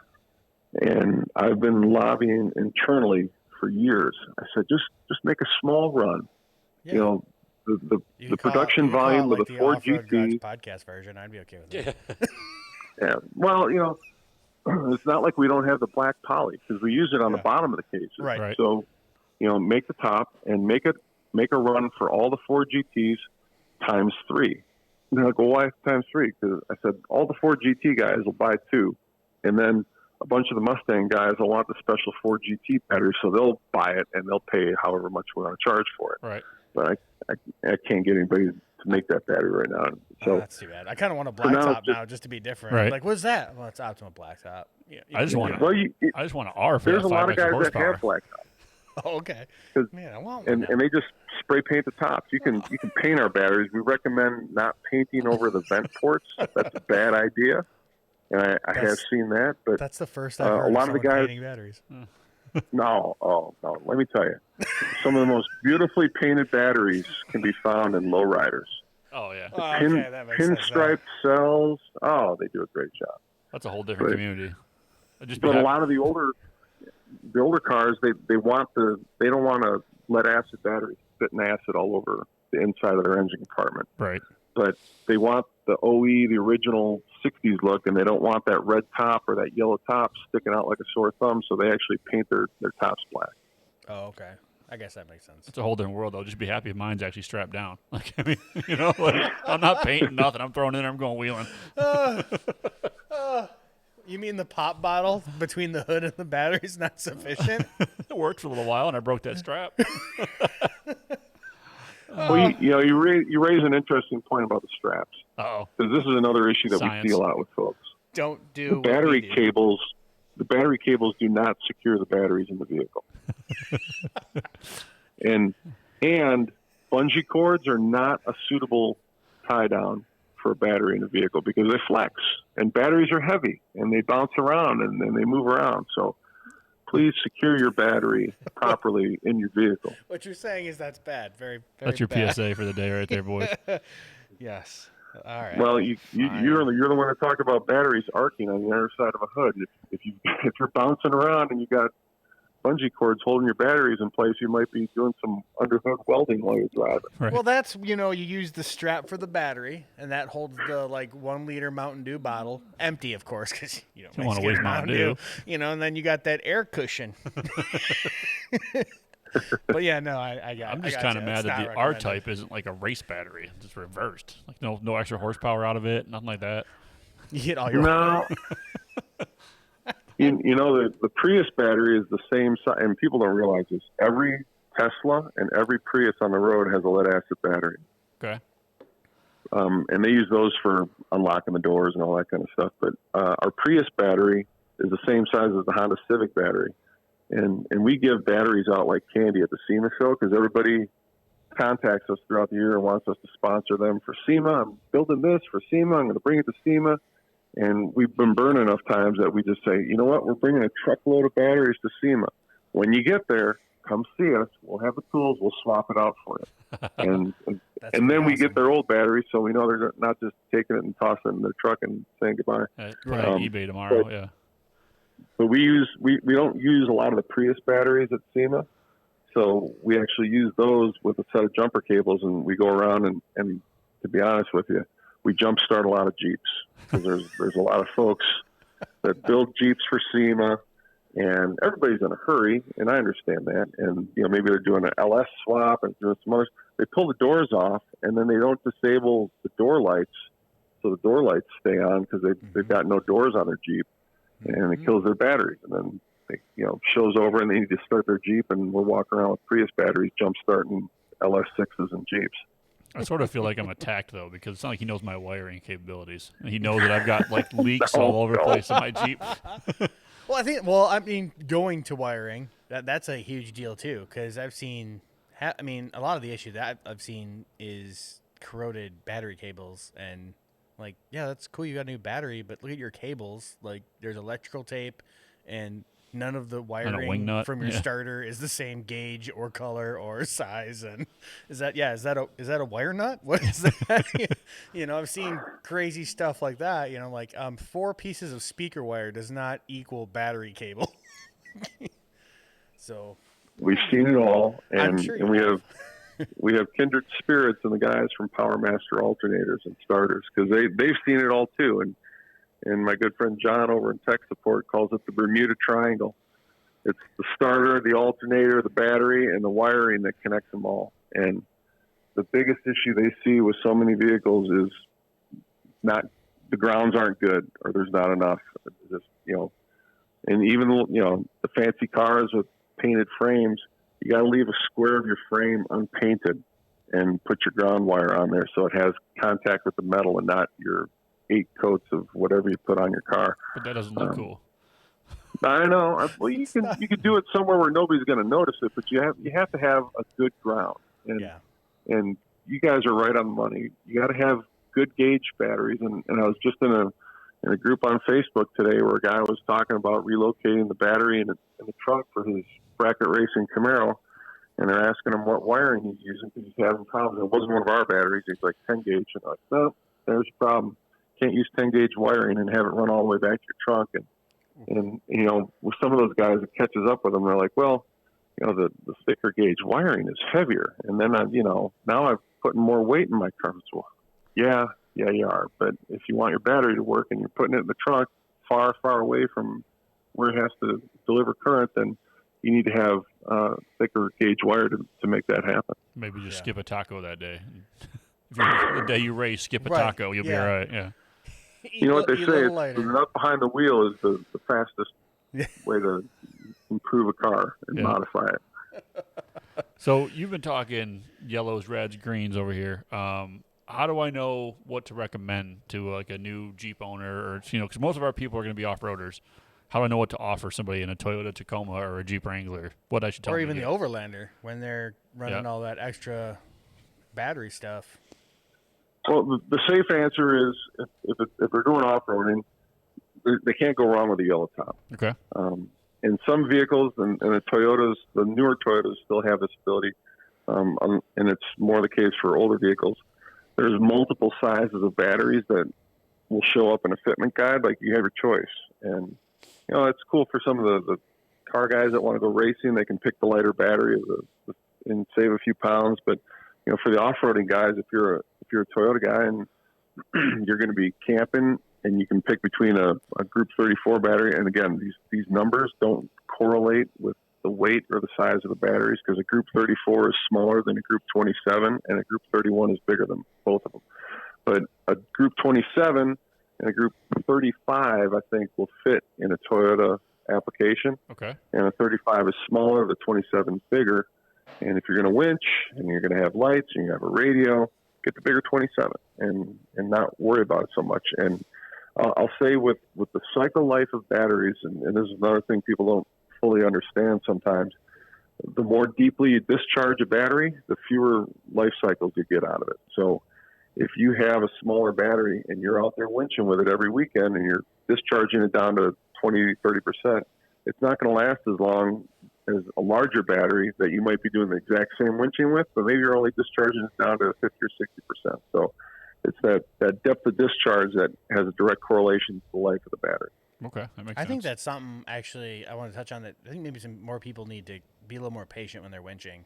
And I've been lobbying internally for years. I said, just make a small run. Yeah. You know, the production volume of the Ford GT podcast version, I'd be okay with that. Yeah. Yeah. Well, you know, it's not like we don't have the black poly because we use it on the bottom of the cases. Right. So, you know, make the top and make a run for all the Ford GTs times 3. And they're like, well, why times 3? Because I said all the Ford GT guys will buy 2, and then a bunch of the Mustang guys will want the special Ford GT battery, so they'll buy it and they'll pay however much we want to charge for it. Right. But I can't get anybody to make that battery right now. So that's too bad. I kind of want a black top now just to be different. Right. Like, what's that? Well, it's Optima black top. Yeah, I just want I just want an R for there's that a lot 5 of guys extra that horsepower. have black tops. Oh, okay. Man, I want one And now. they just spray paint the tops. You can paint our batteries. We recommend not painting over the vent ports. That's a bad idea. And I have seen that, but That's the first I've heard a lot of the guys painting batteries. no. Let me tell you, some of the most beautifully painted batteries can be found in lowriders. Oh yeah, that makes sense. Pinstripe cells. Oh, they do a great job. that's a whole different community. But a lot of the older cars, they don't want to let acid batteries sit in acid all over the inside of their engine compartment. Right. But they want the OE, the original 60s look, and they don't want that red top or that yellow top sticking out like a sore thumb, so they actually paint their tops black. Oh, okay. I guess that makes sense. It's a whole different world, though. Just be happy if mine's actually strapped down. Like, I mean, you know, like, I'm not painting nothing. I'm throwing it in there. I'm going wheeling. You mean the pop bottle between the hood and the battery is not sufficient? It worked for a little while, and I broke that strap. Well, you raise an interesting point about the straps. Uh-oh. Because this is another issue that Science. we see a lot with folks. Don't do The battery cables do not secure the batteries in the vehicle. and bungee cords are not a suitable tie down for a battery in a vehicle because they flex, and batteries are heavy and they bounce around and they move around. So please secure your battery properly in your vehicle. What you're saying is that's bad. Very, very That's your bad. PSA for the day right there, boys. Yes. All right. Well, you're the one that talked about batteries arcing on the other side of a hood. If you're bouncing around and you got bungee cords holding your batteries in place, you might be doing some underhood welding while you're driving. Right. Well, that's, you use the strap for the battery, and that holds the 1 liter Mountain Dew bottle, empty, of course, because you don't wanna waste Mountain Dew. And then you got that air cushion. But yeah, no, I'm just kind of mad that the R type isn't like a race battery. It's just reversed. Like no extra horsepower out of it, nothing like that. You get all your No. You know, the Prius battery is the same size, and people don't realize this. Every Tesla and every Prius on the road has a lead acid battery. Okay. And they use those for unlocking the doors and all that kind of stuff. But our Prius battery is the same size as the Honda Civic battery. And we give batteries out like candy at the SEMA show because everybody contacts us throughout the year and wants us to sponsor them for SEMA. I'm building this for SEMA. I'm going to bring it to SEMA. And we've been burned enough times that we just say, you know what, we're bringing a truckload of batteries to SEMA. When you get there, come see us. We'll have the tools. We'll swap it out for you. And then we get their old batteries, so we know they're not just taking it and tossing it in their truck and saying goodbye. Put it on eBay tomorrow, yeah. But we don't use a lot of the Prius batteries at SEMA, so we actually use those with a set of jumper cables, and we go around and to be honest with you, we jumpstart a lot of Jeeps because there's a lot of folks that build Jeeps for SEMA, and everybody's in a hurry, and I understand that. And maybe they're doing an LS swap and doing some others. They pull the doors off, and then they don't disable the door lights, so the door lights stay on because they've got no doors on their Jeep, and it kills their batteries. And then show's over, and they need to start their Jeep, and we're walking around with Prius batteries, jump starting LS6s and Jeeps. I sort of feel like I'm attacked, though, because it's not like he knows my wiring capabilities. And he knows that I've got, leaks all over the place in my Jeep. Well, I mean, going to wiring, that's a huge deal, too, because I've seen, a lot of the issue that I've seen is corroded battery cables. And, yeah, that's cool, you got a new battery, but look at your cables. There's electrical tape, and none of the wiring from your starter is the same gauge or color or size. And is that a wire nut? What is that? I've seen crazy stuff like that. 4 pieces of speaker wire does not equal battery cable. So we've seen it all, and sure we have kindred spirits in the guys from Power Master alternators and starters because they've seen it all too. And my good friend John over in tech support calls it the Bermuda Triangle. It's the starter, the alternator, the battery, and the wiring that connects them all. And the biggest issue they see with so many vehicles is not the grounds aren't good or there's not enough. It's just, and even the fancy cars with painted frames, you got to leave a square of your frame unpainted and put your ground wire on there so it has contact with the metal and not your 8 coats of whatever you put on your car. But that doesn't look cool. I know. Well, you can do it somewhere where nobody's going to notice it, but you have to have a good ground. And you guys are right on the money. You got to have good gauge batteries. And I was just in a group on Facebook today where a guy was talking about relocating the battery in the trunk for his bracket racing Camaro, and they're asking him what wiring he's using because he's having problems. It wasn't one of our batteries. He's like 10 gauge, and I'm like, no, there's a problem. Can't use 10 gauge wiring and have it run all the way back to your trunk. And with some of those guys, it catches up with them. They're like, well, the thicker gauge wiring is heavier. And then, now I'm putting more weight in my car. So, yeah, you are. But if you want your battery to work and you're putting it in the trunk far, far away from where it has to deliver current, then you need to have thicker gauge wire to make that happen. Maybe just skip a taco that day. The day you race, skip a taco. You'll be all right, yeah. You know what they say, the nut behind the wheel is the fastest way to improve a car and modify it. So you've been talking yellows, reds, greens over here. How do I know what to recommend to a new Jeep owner, or because most of our people are going to be off-roaders? How do I know what to offer somebody in a Toyota Tacoma or a Jeep Wrangler? What I should tell them, or even the Overlander when they're running all that extra battery stuff. Well, the safe answer is if they're doing off-roading, they can't go wrong with a yellow top. Okay. And some vehicles, and the Toyotas, the newer Toyotas still have this ability, and it's more the case for older vehicles. There's multiple sizes of batteries that will show up in a fitment guide. Like, you have your choice. And, it's cool for some of the car guys that want to go racing. They can pick the lighter battery and save a few pounds. But, for the off-roading guys, if you're a Toyota guy and you're going to be camping and you can pick between a Group 34 battery, and again, these numbers don't correlate with the weight or the size of the batteries, because a Group 34 is smaller than a Group 27 and a Group 31 is bigger than both of them. But a Group 27 and a group 35, I think, will fit in a Toyota application. Okay. And a 35 is smaller, the 27 is bigger. And if you're going to winch and you're going to have lights and you have a radio, get the bigger 27 and not worry about it so much. And I'll say with the cycle life of batteries, and this is another thing people don't fully understand sometimes, the more deeply you discharge a battery, the fewer life cycles you get out of it. So if you have a smaller battery and you're out there winching with it every weekend and you're discharging it down to 20, 30%, it's not going to last as long as a larger battery that you might be doing the exact same winching with, but maybe you're only discharging it down to 50 or 60%. So it's that depth of discharge that has a direct correlation to the life of the battery. Okay, that makes sense. I think that's something, actually, I want to touch on that. I think maybe some more people need to be a little more patient when they're winching.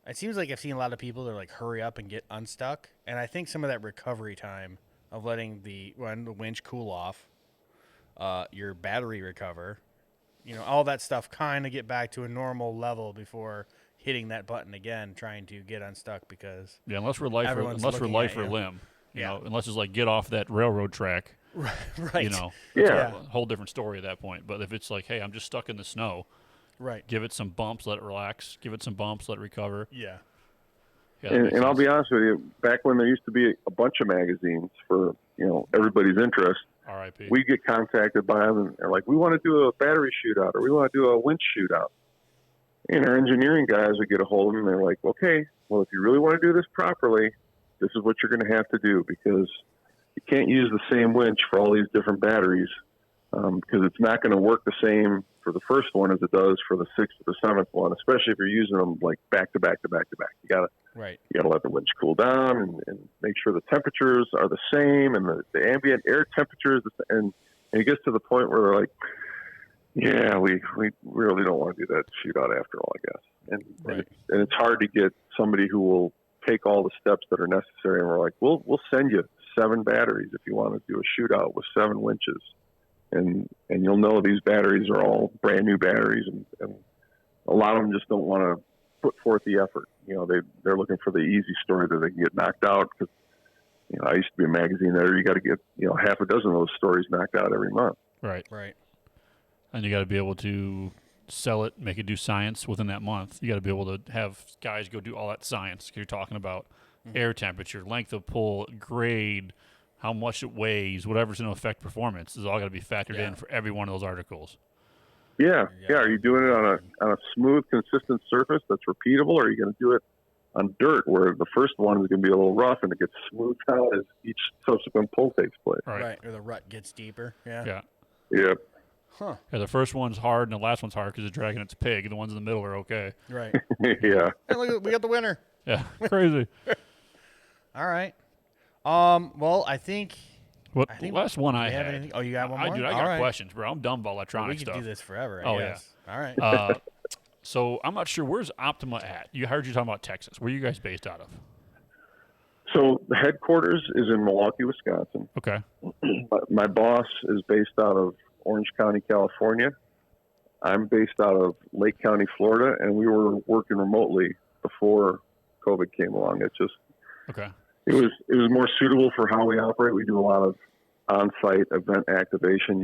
It seems like I've seen a lot of people that are like, hurry up and get unstuck. And I think some of that recovery time of letting the winch cool off, your battery recover, all that stuff kind of get back to a normal level before hitting that button again, trying to get unstuck because unless we're life or limb, unless it's like get off that railroad track, right? It's a whole different story at that point. But if it's like, hey, I'm just stuck in the snow, right? Give it some bumps, let it relax. Give it some bumps, let it recover. Yeah. And I'll be honest with you, back when there used to be a bunch of magazines for everybody's interest, R.I.P. we get contacted by them and they're like, we want to do a battery shootout or we want to do a winch shootout. And our engineering guys would get a hold of them and they're like, okay, well, if you really want to do this properly, this is what you're going to have to do because you can't use the same winch for all these different batteries because it's not going to work the same for the first one as it does for the sixth or the seventh one, especially if you're using them like back to back to back to back. You gotta let the winch cool down and make sure the temperatures are the same and the ambient air temperatures. And it gets to the point where they're like, yeah, we really don't want to do that shootout after all, I guess. And it's hard to get somebody who will take all the steps that are necessary. And we're like, we'll send you 7 batteries if you want to do a shootout with 7 winches. And you'll know these batteries are all brand new batteries and a lot of them just don't want to put forth the effort. They're looking for the easy story that they can get knocked out because, I used to be a magazine editor. You got to get, half a dozen of those stories knocked out every month. Right. And you got to be able to sell it, make it do science within that month. You got to be able to have guys go do all that science. You're talking about air temperature, length of pull, grade, how much it weighs, whatever's going to affect performance is all got to be factored in for every one of those articles. Yeah. Are you doing it on a smooth, consistent surface that's repeatable, or are you going to do it on dirt where the first one is going to be a little rough and it gets smoothed out as each subsequent pull takes place? Right. Or the rut gets deeper. Yeah. Yeah. Huh. Yeah, the first one's hard and the last one's hard because it's dragging its pig. The ones in the middle are okay. Right. Yeah. Hey, look, we got the winner. Yeah, crazy. All right. Well, I think the last one I had. Anything? Oh, you got one more? I got questions, bro. I'm dumb about electronic stuff. We could do this forever. Oh, yeah. All right. So I'm not sure. Where's Optima at? I heard you talking about Texas. Where are you guys based out of? So the headquarters is in Milwaukee, Wisconsin. Okay. My boss is based out of Orange County, California. I'm based out of Lake County, Florida, and we were working remotely before COVID came along. It was more suitable for how we operate. We do a lot of on-site event activation.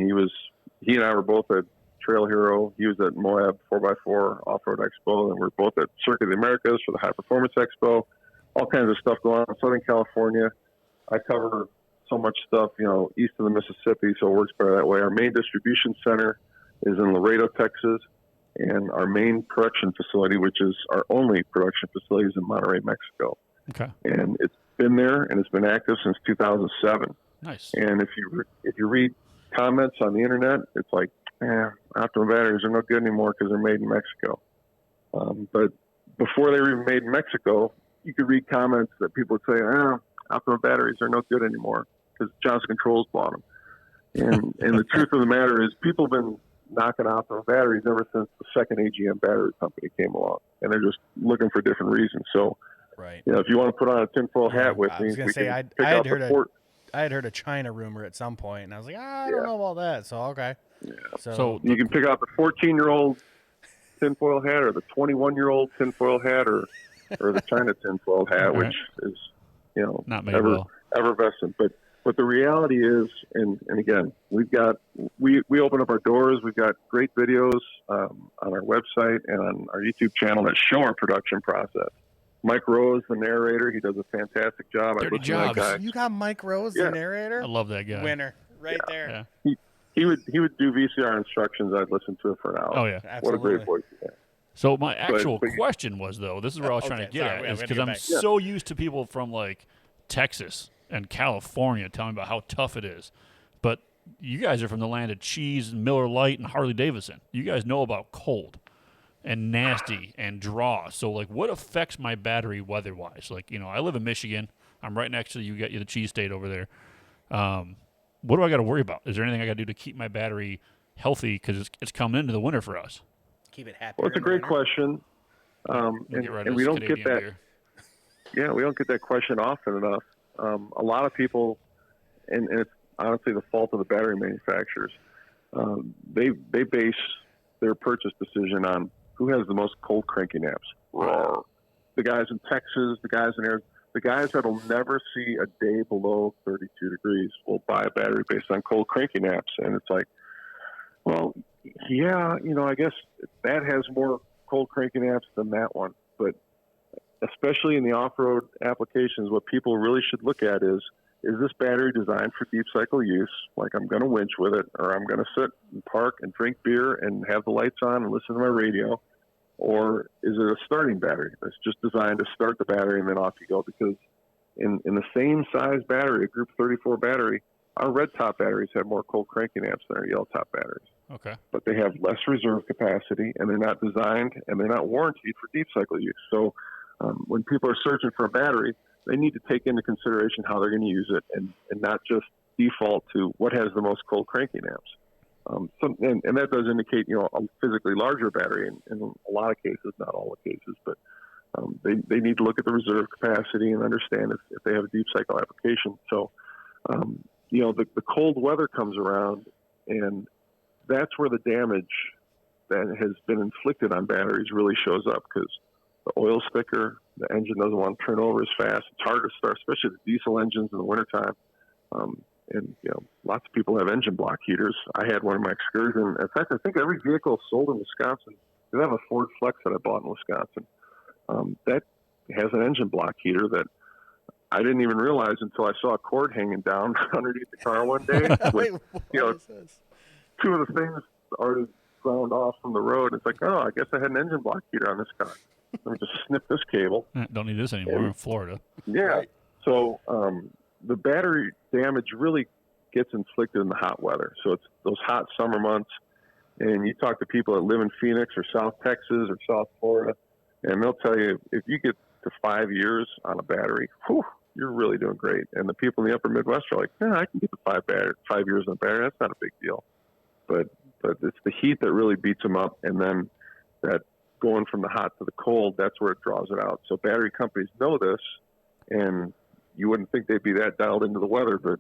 He and I were both at Trail Hero. He was at Moab 4x4 Off-Road Expo, and we're both at Circuit of the Americas for the High Performance Expo. All kinds of stuff going on in Southern California. I cover so much stuff, east of the Mississippi, so it works better that way. Our main distribution center is in Laredo, Texas, and our main production facility, which is our only production facility, is in Monterrey, Mexico. Okay. And it's been there, and it's been active since 2007. Nice. And if you read comments on the internet, it's like, Optima batteries are no good anymore because they're made in Mexico. But before they were even made in Mexico, you could read comments that people would say, Optima batteries are no good anymore because Johnson Controls bought them. And the truth of the matter is people have been knocking Optima batteries ever since the second AGM battery company came along, and they're just looking for different reasons. So, right. If you want to put on a tinfoil hat with I me, was going to say, I had heard a China rumor at some point, and I was like, I don't know about that. So, okay. Yeah. So you can pick out the 14-year-old tinfoil hat or the 21-year-old tinfoil hat or the China tinfoil hat, which is, not effervescent. But But the reality is, and again, we open up our doors. We've got great videos on our website and on our YouTube channel that show our production process. Mike Rose, the narrator, he does a fantastic job. Dirty jobs. You got Mike Rose, Yeah. the narrator? I love that guy. Winner. Right there. Yeah. He would do VCR instructions. I'd listen to it for an hour. Oh, yeah. Absolutely. What a great voice he has. So my actual but- question was, though, this is where I was trying to get sorry, at, we is gotta because get I'm back. so used to people from, like, Texas and California telling me about how tough it is. But you guys are from the land of cheese and Miller Lite and Harley Davidson. You guys know about cold and nasty and draw. So, like, what affects my battery weather-wise? Like, I live in Michigan. I'm right next to you. Got the cheese state over there. What do I got to worry about? Is there anything I got to do to keep my battery healthy? Because it's coming into the winter for us. Keep it happy. Well, it's a great question. And we don't get that. Beer. Yeah, we don't get that question often enough. A lot of people, and it's honestly the fault of the battery manufacturers. They base their purchase decision on who has the most cold cranking apps. Roar. The guys in Texas, the guys in Arizona, the guys that'll never see a day below 32 degrees will buy a battery based on cold cranking apps. And it's like, well, yeah, I guess that has more cold cranking apps than that one. But especially in the off-road applications, what people really should look at is this battery designed for deep cycle use? Like I'm going to winch with it, or I'm going to sit and park and drink beer and have the lights on and listen to my radio? Or is it a starting battery that's just designed to start the battery and then off you go? Because in the same size battery, a Group 34 battery, our red top batteries have more cold cranking amps than our yellow top batteries. Okay. But they have less reserve capacity, and they're not designed and they're not warranted for deep cycle use. So when people are searching for a battery, they need to take into consideration how they're going to use it and not just default to what has the most cold cranking amps. And that does indicate, a physically larger battery in a lot of cases, not all the cases, but they need to look at the reserve capacity and understand if they have a deep cycle application. So, the cold weather comes around, and that's where the damage that has been inflicted on batteries really shows up, because the oil's thicker, the engine doesn't want to turn over as fast. It's hard to start, especially the diesel engines in the wintertime. And lots of people have engine block heaters. I had one in my Excursion. In fact, I think every vehicle sold in Wisconsin, I have a Ford Flex that I bought in Wisconsin. That has an engine block heater that I didn't even realize until I saw a cord hanging down underneath the car one day. Wait, with, what is this? two of the things already ground off from the road. It's like, oh, I guess I had an engine block heater on this car. Let me just snip this cable. Don't need this anymore. We're in Florida. Yeah. Right. So the battery damage really gets inflicted in the hot weather. So it's those hot summer months, and you talk to people that live in Phoenix or South Texas or South Florida, and they'll tell you if you get to 5 years on a battery, whew, you're really doing great. And the people in the upper Midwest are like, I can get to 5 years on a battery. That's not a big deal. But it's the heat that really beats them up, and then that going from the hot to the cold, that's where it draws it out. So battery companies know this, and you wouldn't think they'd be that dialed into the weather, but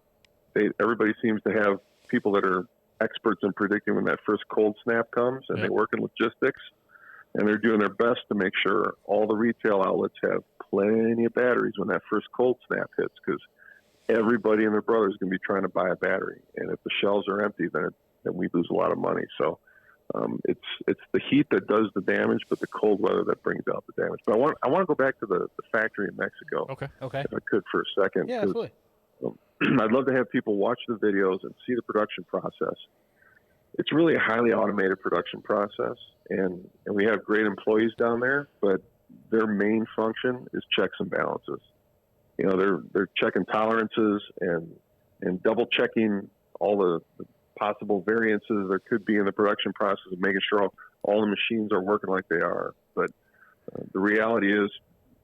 everybody seems to have people that are experts in predicting when that first cold snap comes, and they work in logistics, and they're doing their best to make sure all the retail outlets have plenty of batteries when that first cold snap hits, because everybody and their brother is going to be trying to buy a battery, and if the shelves are empty, then we lose a lot of money. So it's the heat that does the damage, but the cold weather that brings out the damage. But I want to go back to the factory in Mexico. Okay. If I could for a second. Yeah, absolutely. I'd love to have people watch the videos and see the production process. It's really a highly automated production process, and we have great employees down there, but their main function is checks and balances. They're checking tolerances and double checking all the possible variances there could be in the production process of making sure all the machines are working like they are. But the reality is,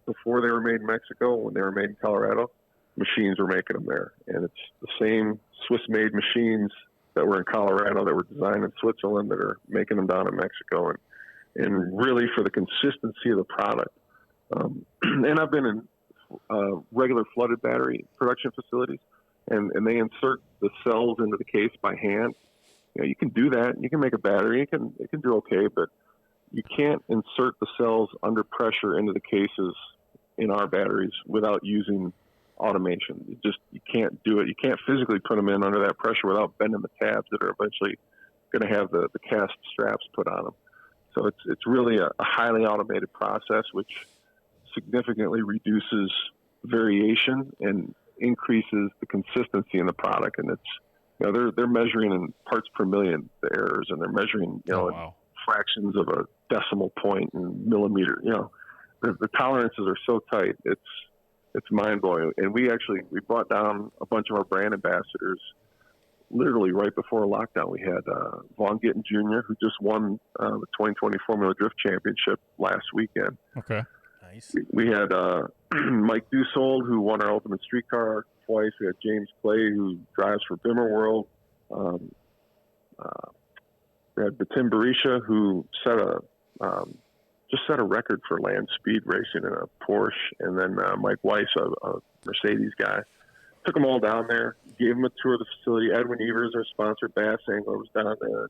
before they were made in Mexico, when they were made in Colorado, machines were making them there. And it's the same Swiss-made machines that were in Colorado that were designed in Switzerland that are making them down in Mexico. And really for the consistency of the product. And I've been in regular flooded battery production facilities, and they insert the cells into the case by hand. You can do that. You can make a battery. It can do okay, but you can't insert the cells under pressure into the cases in our batteries without using automation. You can't do it. You can't physically put them in under that pressure without bending the tabs that are eventually going to have the cast straps put on them. So it's really a highly automated process, which significantly reduces variation and increases the consistency in the product. And they're measuring in parts per million the errors, and they're measuring in fractions of a decimal point and millimeter. The tolerances are so tight. It's mind blowing. And we brought down a bunch of our brand ambassadors literally right before lockdown. We had Vaughn Gittin Jr., who just won the 2020 Formula Drift Championship last weekend. Okay. Nice. We had Mike Dusold, who won our Ultimate Streetcar twice. We had James Clay, who drives for Bimmer World. We had Tim Berisha, who just set a record for land speed racing in a Porsche, and then Mike Weiss, a Mercedes guy. Took them all down there, gave them a tour of the facility. Edwin Evers, our sponsor, Bass Angler, was down there,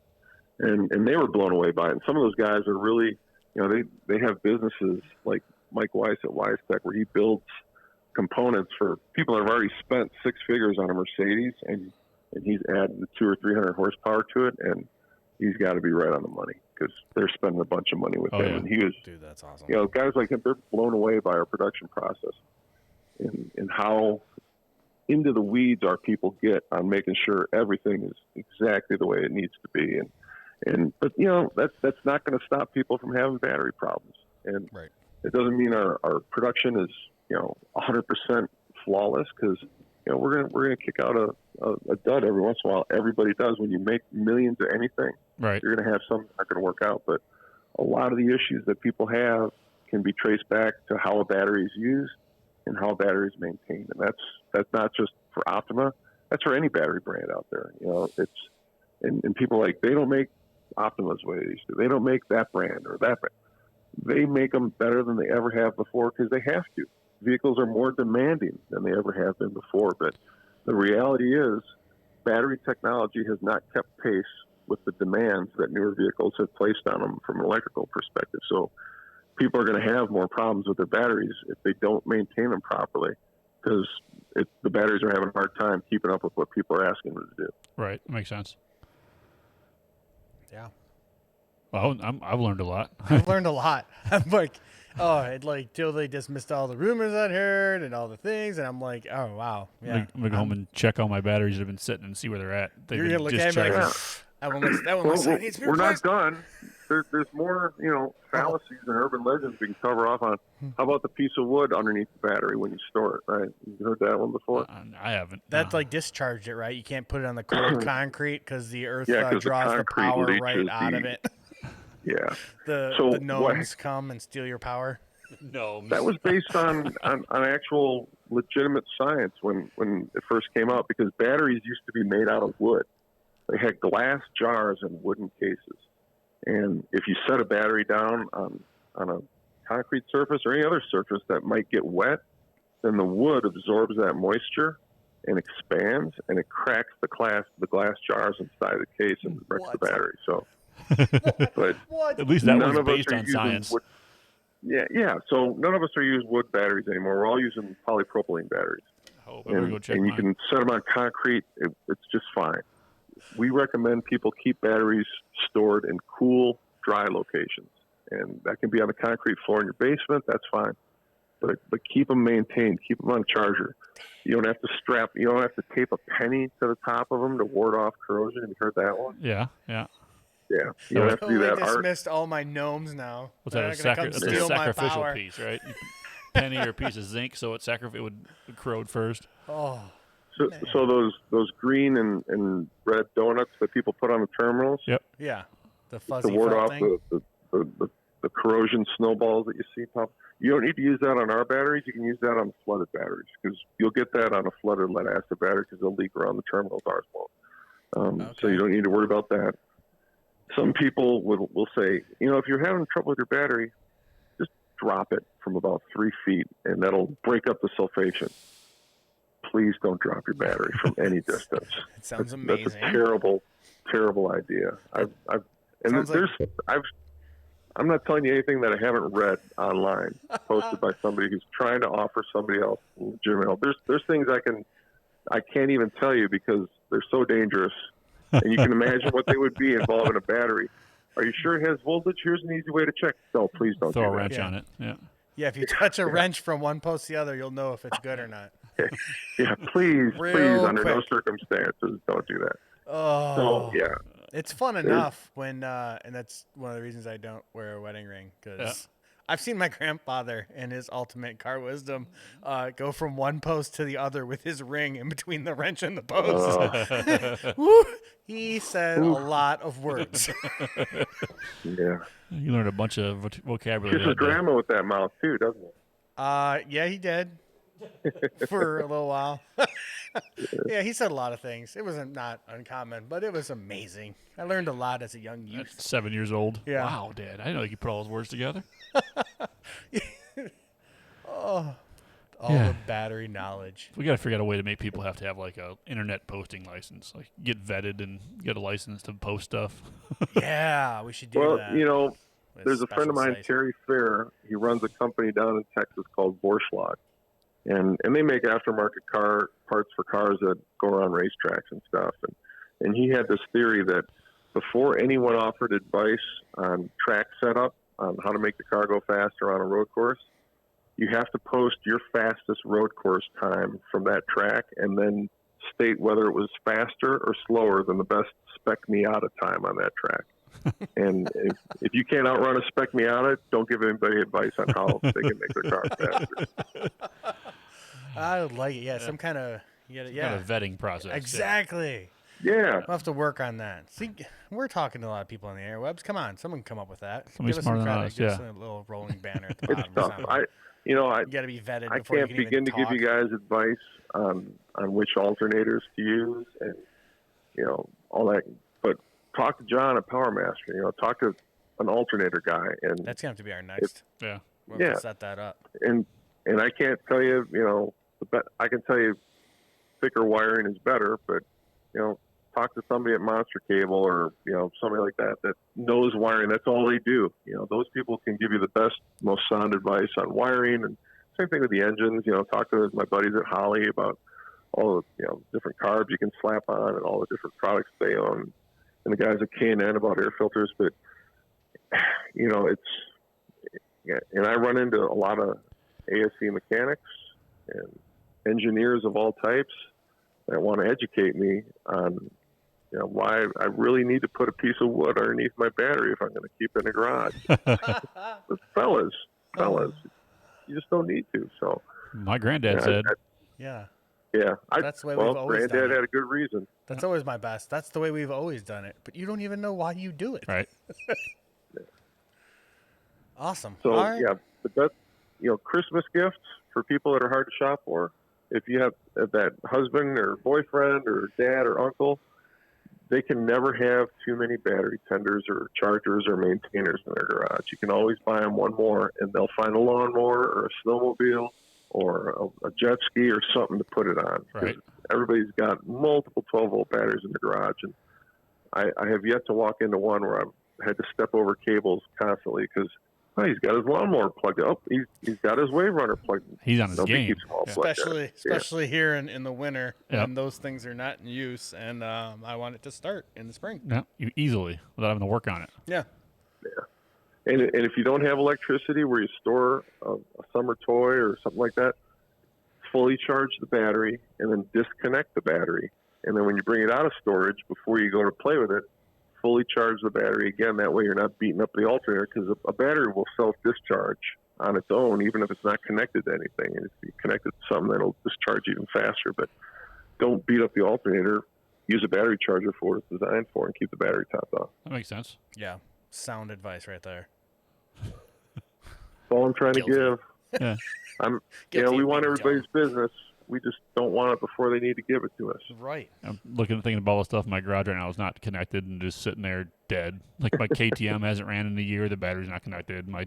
and they were blown away by it. And some of those guys are really, they have businesses like Mike Weiss at WiseTech, where he builds components for people that have already spent six figures on a Mercedes, and he's added the 200 or 300 horsepower to it, and he's got to be right on the money because they're spending a bunch of money with him. Yeah. And he was, Dude, that's awesome. Guys like him, they're blown away by our production process and how into the weeds our people get on making sure everything is exactly the way it needs to be. But that's not going to stop people from having battery problems. And right. It doesn't mean our production is 100% flawless, because we're gonna kick out a dud every once in a while. Everybody does. When you make millions of anything, right, you're gonna have some not gonna work out. But a lot of the issues that people have can be traced back to how a battery is used and how a battery is maintained. And that's not just for Optima. That's for any battery brand out there. And people they don't make Optimas the way they used to. They don't make that brand or that brand. They make them better than they ever have before because they have to. Vehicles are more demanding than they ever have been before. But the reality is, battery technology has not kept pace with the demands that newer vehicles have placed on them from an electrical perspective. So people are going to have more problems with their batteries if they don't maintain them properly, because the batteries are having a hard time keeping up with what people are asking them to do. Right. Makes sense. Yeah. Well, I've learned a lot. I've learned a lot. I'm like, till they dismissed all the rumors I'd heard and all the things, and I'm like, oh wow, yeah. I'm gonna go home and check all my batteries that have been sitting and see where they're at. You're gonna look at me like, that one looks like it needs to be we're not replaced. done. There's more, fallacies and urban legends we can cover off on. How about the piece of wood underneath the battery when you store it? Right? You heard that one before? I haven't. That's discharged it, right? You can't put it on the cold concrete because the earth 'cause draws the concrete power leaches right out of it. Yeah. The gnomes come and steal your power. No. That was based on actual legitimate science when it first came out, because batteries used to be made out of wood. They had glass jars and wooden cases. And if you set a battery down on a concrete surface or any other surface that might get wet, then the wood absorbs that moisture and expands, and it cracks the glass jars inside the case and wrecks the battery. So, but at least that none was of us based are on using science. wood. Yeah. So none of us are using wood batteries anymore. We're all using polypropylene batteries. I'm gonna go check and you mine. can set them on concrete. It's just fine. We recommend people keep batteries stored in cool, dry locations, and that can be on the concrete floor in your basement. That's fine, but keep them maintained. Keep them on a charger. You don't have to tape a penny to the top of them to ward off corrosion. Have you heard that one? Yeah. Yeah. You don't have to do that. Dismissed all my gnomes now. What's They're that? not gonna come That's steal a my sacrificial power. piece, right? Penny or a piece of zinc, so it would corrode first. Oh. So those green and red donuts that people put on the terminals. Yep. Yeah. The fuzzy to ward felt off thing. the corrosion snowballs that you see pop. You don't need to use that on our batteries. You can use that on flooded batteries, because you'll get that on a flooded lead acid battery because they'll leak around the terminals. Ours won't. So you don't need to worry about that. Some people will say, if you're having trouble with your battery, just drop it from about 3 feet, and that'll break up the sulfation. Please don't drop your battery from any distance. It sounds amazing. That's a terrible, terrible idea. I've I'm not telling you anything that I haven't read online, posted by somebody who's trying to offer somebody else legitimate help. There's things I can't even tell you because they're so dangerous, and you can imagine what they would be involving a battery. Are you sure it has voltage? Here's an easy way to check. No, please don't Throw do a that. wrench on it. Yeah. Yeah, if you touch a wrench from one post to the other, you'll know if it's good or not. Yeah, please, Real under no quick. circumstances, don't do that. Oh, So, yeah. it's fun enough when, and that's one of the reasons I don't wear a wedding ring, because I've seen my grandfather and his ultimate car wisdom go from one post to the other with his ring in between the wrench and the post. Woo! He said a lot of words. Yeah. You learned a bunch of vocabulary. Kisses that day. grandma with that mouth, too, doesn't it? Yeah, he did for a little while. Yeah, he said a lot of things. It wasn't not uncommon, but it was amazing. I learned a lot as a young youth. 7 years old. Yeah. Wow, Dad. I didn't know you could put all those words together. All Yeah. the battery knowledge. We got to figure out a way to make people have to have like a internet posting license, like get vetted and get a license to post stuff. Yeah, we should do Well, that. you know, with there's a friend of special mine, size. Terry Fair. He runs a company down in Texas called Borschlag. And they make aftermarket car parts for cars that go around racetracks and stuff. And he had this theory that before anyone offered advice on track setup, on how to make the car go faster on a road course, you have to post your fastest road course time from that track and then state whether it was faster or slower than the best Spec Miata time on that track. And if you can't outrun a Spec Miata, don't give anybody advice on how they can make their car faster. I would like it. Yeah, some kind of Kind of vetting process. yeah. exactly. Yeah. We'll have to work on that. See, we're talking to a lot of people on the airwebs. Come on, someone come up with that. Somebody Give us smarter some than credit. us, Give us yeah. a little rolling banner at the It's bottom. or tough. something. You got to be vetted I before you can't can begin to even give you guys advice on which alternators to use and, all that. But talk to John at PowerMaster. Talk to an alternator guy. And That's going to have to be our next. Yeah. We'll have Yeah. to set that up. and I can't tell you, I can tell you thicker wiring is better, but, talk to somebody at Monster Cable or, somebody like that knows wiring. That's all they do. Those people can give you the best, most sound advice on wiring. And same thing with the engines. Talk to my buddies at Holly about all the, different carbs you can slap on and all the different products they own. And the guys at K&N about air filters. But, and I run into a lot of ASC mechanics and engineers of all types that want to educate me on why I really need to put a piece of wood underneath my battery if I'm going to keep it in the garage. But fellas, you just don't need to. So My granddad said. Yeah. That's the way we've always done Granddad it. had a good reason. That's always my best. That's the way we've always done it. But you don't even know why you do it. Right. Awesome. So All right. yeah, but that's Christmas gifts for people that are hard to shop for. If you have that husband or boyfriend or dad or uncle, they can never have too many battery tenders or chargers or maintainers in their garage. You can always buy them one more, and they'll find a lawnmower or a snowmobile or a jet ski or something to put it on. Right. Everybody's got multiple 12-volt batteries in the garage, and I have yet to walk into one where I've had to step over cables constantly because he's got his lawnmower plugged up. He's got his wave runner plugged in. He's on his Nobody game. keeps them all plugged in. Especially here in the winter Yep. when those things are not in use, and I want it to start in the spring. Yeah. Easily without having to work on it. Yeah. And if you don't have electricity where you store a summer toy or something like that, fully charge the battery and then disconnect the battery. And then when you bring it out of storage, before you go to play with it, fully charge the battery again. That way you're not beating up the alternator because a battery will self-discharge on its own, even if it's not connected to anything. And if you connect it to something, that'll discharge even faster. But don't beat up the alternator. Use a battery charger for what it's designed for and keep the battery topped off. That makes sense. Yeah. Sound advice right there. That's all I'm trying Guilty. to give. Yeah. Guilty we of want being everybody's business. We just don't want it before they need to give it to us. Right. I'm thinking about all the stuff in my garage right now is not connected and just sitting there dead. Like my KTM hasn't ran in a year. The battery's not connected. My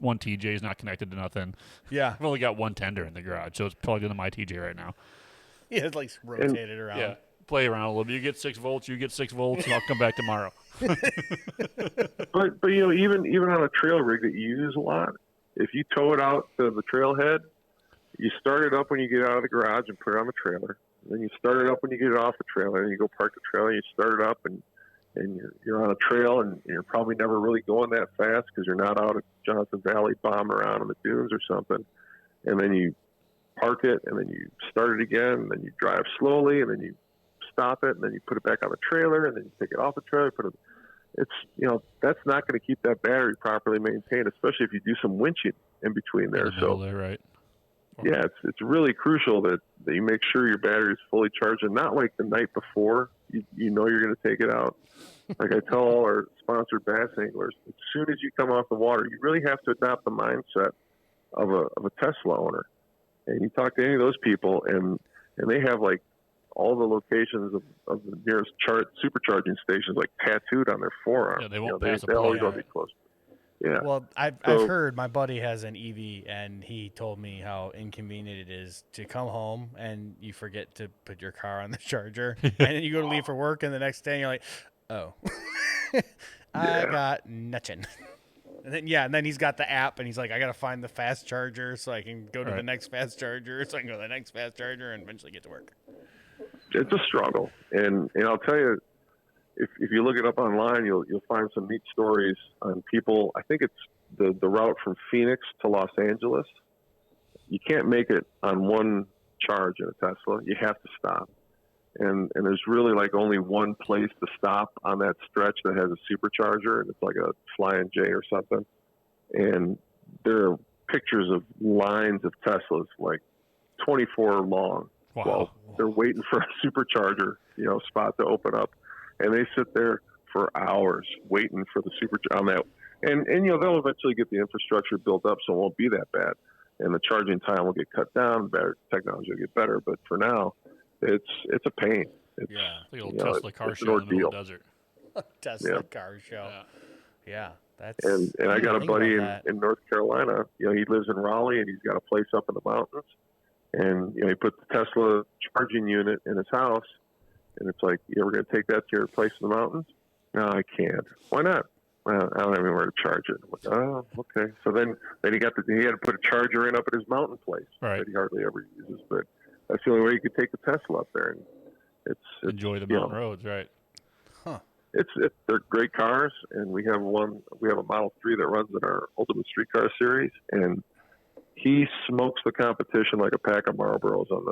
one TJ is not connected to nothing. Yeah. I've only got one tender in the garage, so it's plugged into my TJ right now. Yeah, it's like rotated around. Yeah. play around a little bit. You get 6 volts, you get 6 volts, and I'll come back tomorrow. But even on a trail rig that you use a lot, if you tow it out to the trailhead, you start it up when you get out of the garage and put it on the trailer. Then you start it up when you get it off the trailer, and you go park the trailer. And you start it up, and you're on a trail, and you're probably never really going that fast because you're not out at Johnson Valley bombing around in the dunes or something. And then you park it, and then you start it again, and then you drive slowly, and then you stop it, and then you put it back on the trailer, and then you take it off the trailer. It's that's not going to keep that battery properly maintained, especially if you do some winching in between there. Right. Yeah, it's really crucial that you make sure your battery is fully charged, and not like the night before you know you're going to take it out. Like I tell all our sponsored bass anglers, as soon as you come off the water, you really have to adopt the mindset of a Tesla owner. And you talk to any of those people, and they have like all the locations of the nearest supercharging stations like tattooed on their forearm. Yeah, they won't pass they always going to be close. Yeah. Well, I've heard, my buddy has an EV, and he told me how inconvenient it is to come home and you forget to put your car on the charger, and then you go to leave for work, and the next day you're like, oh, I got nothing. And then he's got the app, and he's like, I got to find the fast charger so I can go to the next fast charger, so I can go to the next fast charger and eventually get to work. It's a struggle, and I'll tell you, if you look it up online, you'll find some neat stories on people. I think it's the route from Phoenix to Los Angeles. You can't make it on one charge in a Tesla. You have to stop, and there's really like only one place to stop on that stretch that has a supercharger, and it's like a Flying J or something. And there are pictures of lines of Teslas, like 24 long. Wow. Well, they're waiting for a supercharger, spot to open up, and they sit there for hours waiting for the supercharger on that. And they'll eventually get the infrastructure built up, so it won't be that bad, and the charging time will get cut down. Better technology will get better, but for now, it's a pain. It's like a little Tesla car show in the middle of the desert. Tesla car show. Yeah. That's and I got a buddy in North Carolina. He lives in Raleigh, and he's got a place up in the mountains. And he put the Tesla charging unit in his house, and it's like, you ever going to take that to your place in the mountains? No, I can't. Why not? Well, I don't have anywhere to charge it. I'm like, oh, okay. So then he had to put a charger in up at his mountain place that he hardly ever uses. But that's the only way you could take the Tesla up there, and it's enjoy the mountain roads, right? Huh. They're great cars, and we have a Model 3 that runs in our Ultimate Streetcar series, and he smokes the competition like a pack of Marlboros on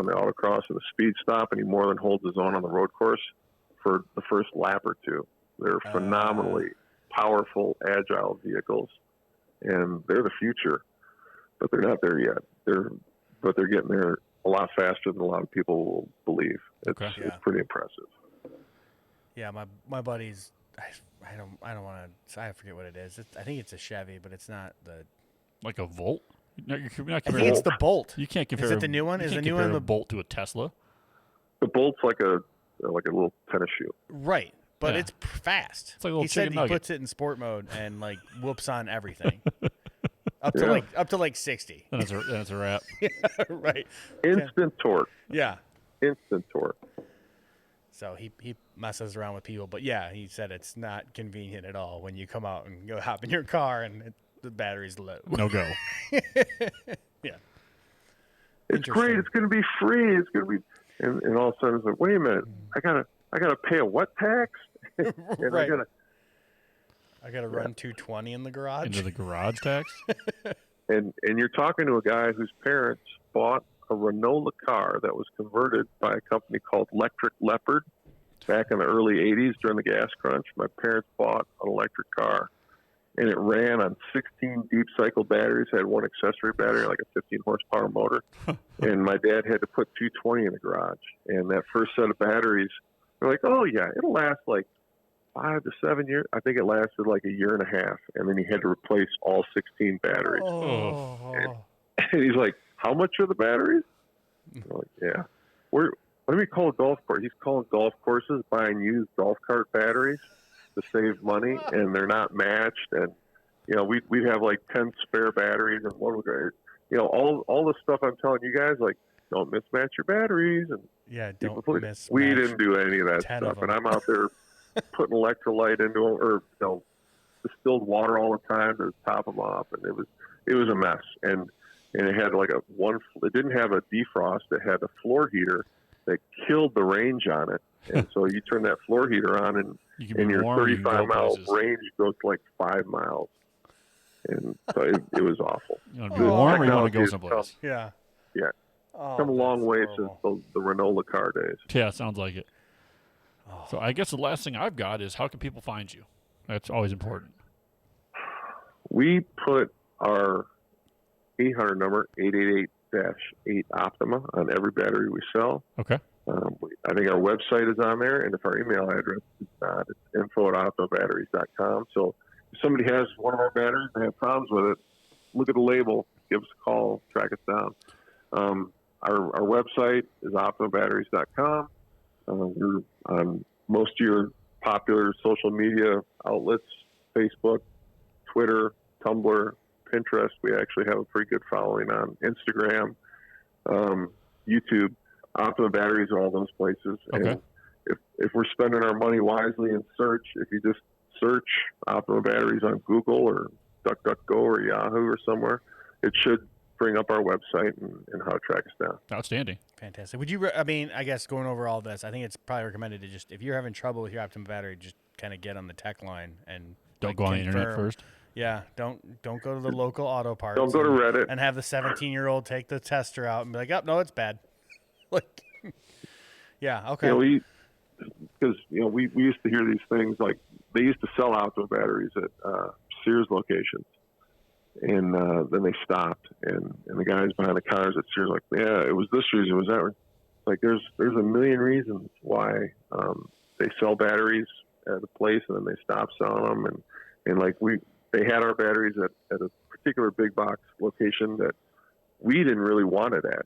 the autocross and the speed stop, and he more than holds his own on the road course for the first lap or two. They're phenomenally powerful, agile vehicles, and they're the future, but they're not there yet. But they're getting there a lot faster than a lot of people will believe. It's pretty impressive. Yeah, my buddy's. I don't want to. I forget what it is. I think it's a Chevy, but it's not like a Volt. No, you're not I think it's the Bolt. You can't compare. Is it the new one? Is the new one the Bolt to a Tesla? The Bolt's like a little tennis shoe. Right, but it's fast. It's like a little he said chicken nugget. He puts it in sport mode and like whoops on everything. up to like 60. And it's a wrap. Yeah, right. Instant torque. Yeah. Instant torque. So he messes around with people, but yeah, he said it's not convenient at all when you come out and go hop in your car and the battery's low. No go. Yeah. It's great. It's going to be free. It's going to be, and all of a sudden it's like, wait a minute, I gotta pay a what tax? And right. I gotta run 220 in the garage. Into the garage tax. And you're talking to a guy whose parents bought a Renault car that was converted by a company called Electric Leopard back in the early 80s during the gas crunch. My parents bought an electric car, and it ran on 16 deep cycle batteries, had one accessory battery, like a 15 horsepower motor. And my dad had to put 220 in the garage. And that first set of batteries, they're like, oh yeah, it'll last like 5 to 7 years. I think it lasted like a year and a half. And then he had to replace all 16 batteries. Oh. And he's like, how much are the batteries? I'm like, yeah. Let me call a golf course. He's calling golf courses, buying used golf cart batteries to save money, and they're not matched. And we'd have like 10 spare batteries, and one would go. All the stuff I'm telling you guys, like, don't mismatch your batteries, and Yeah, People don't believe. miss. We didn't do any of that 10 stuff, of and them. I'm out there putting electrolyte into them, or distilled water all the time to top them off, and it was a mess. And it had like it didn't have a defrost. It had a floor heater that killed the range on it. And so you turn that floor heater on, and You can be your warm, you can go 35-mile places. range goes to like 5 miles. And so it was awful. You want to be warm or you want to go Technology has someplace? Yeah. Yeah. Oh, Come a long that's way horrible. since the Renault car days. Yeah, sounds like it. Oh. So I guess the last thing I've got is how can people find you? That's always important. We put our 800 number, 888-8 Optima, on every battery we sell. Okay. I think our website is on there, and if our email address is not, it's info@optimabatteries.com. So if somebody has one of our batteries and have problems with it, look at the label, give us a call, track us down. Our website is optimabatteries.com. We're on most of your popular social media outlets, Facebook, Twitter, Tumblr, Pinterest. We actually have a pretty good following on Instagram, YouTube. Optima Batteries are all those places. Okay. And if we're spending our money wisely in search, if you just search Optima Batteries on Google or DuckDuckGo or Yahoo or somewhere, it should bring up our website and how to track us down. Outstanding. Fantastic. Would you? I guess going over all this, I think it's probably recommended to just, if you're having trouble with your Optima battery, just kind of get on the tech line and Don't go on the internet confirm. first. Yeah, don't go to the local auto parts. Don't go to Reddit. and have the 17-year-old take the tester out and be like, "Oh, no, it's bad." Like, yeah, okay. We used to hear these things, like they used to sell Optima batteries at Sears locations, and then they stopped, and the guys behind the counters at Sears like, yeah, it was this reason, it was that reason. Like there's a million reasons why they sell batteries at a place and then they stop selling them, and like they had our batteries at a particular big box location that we didn't really want it at.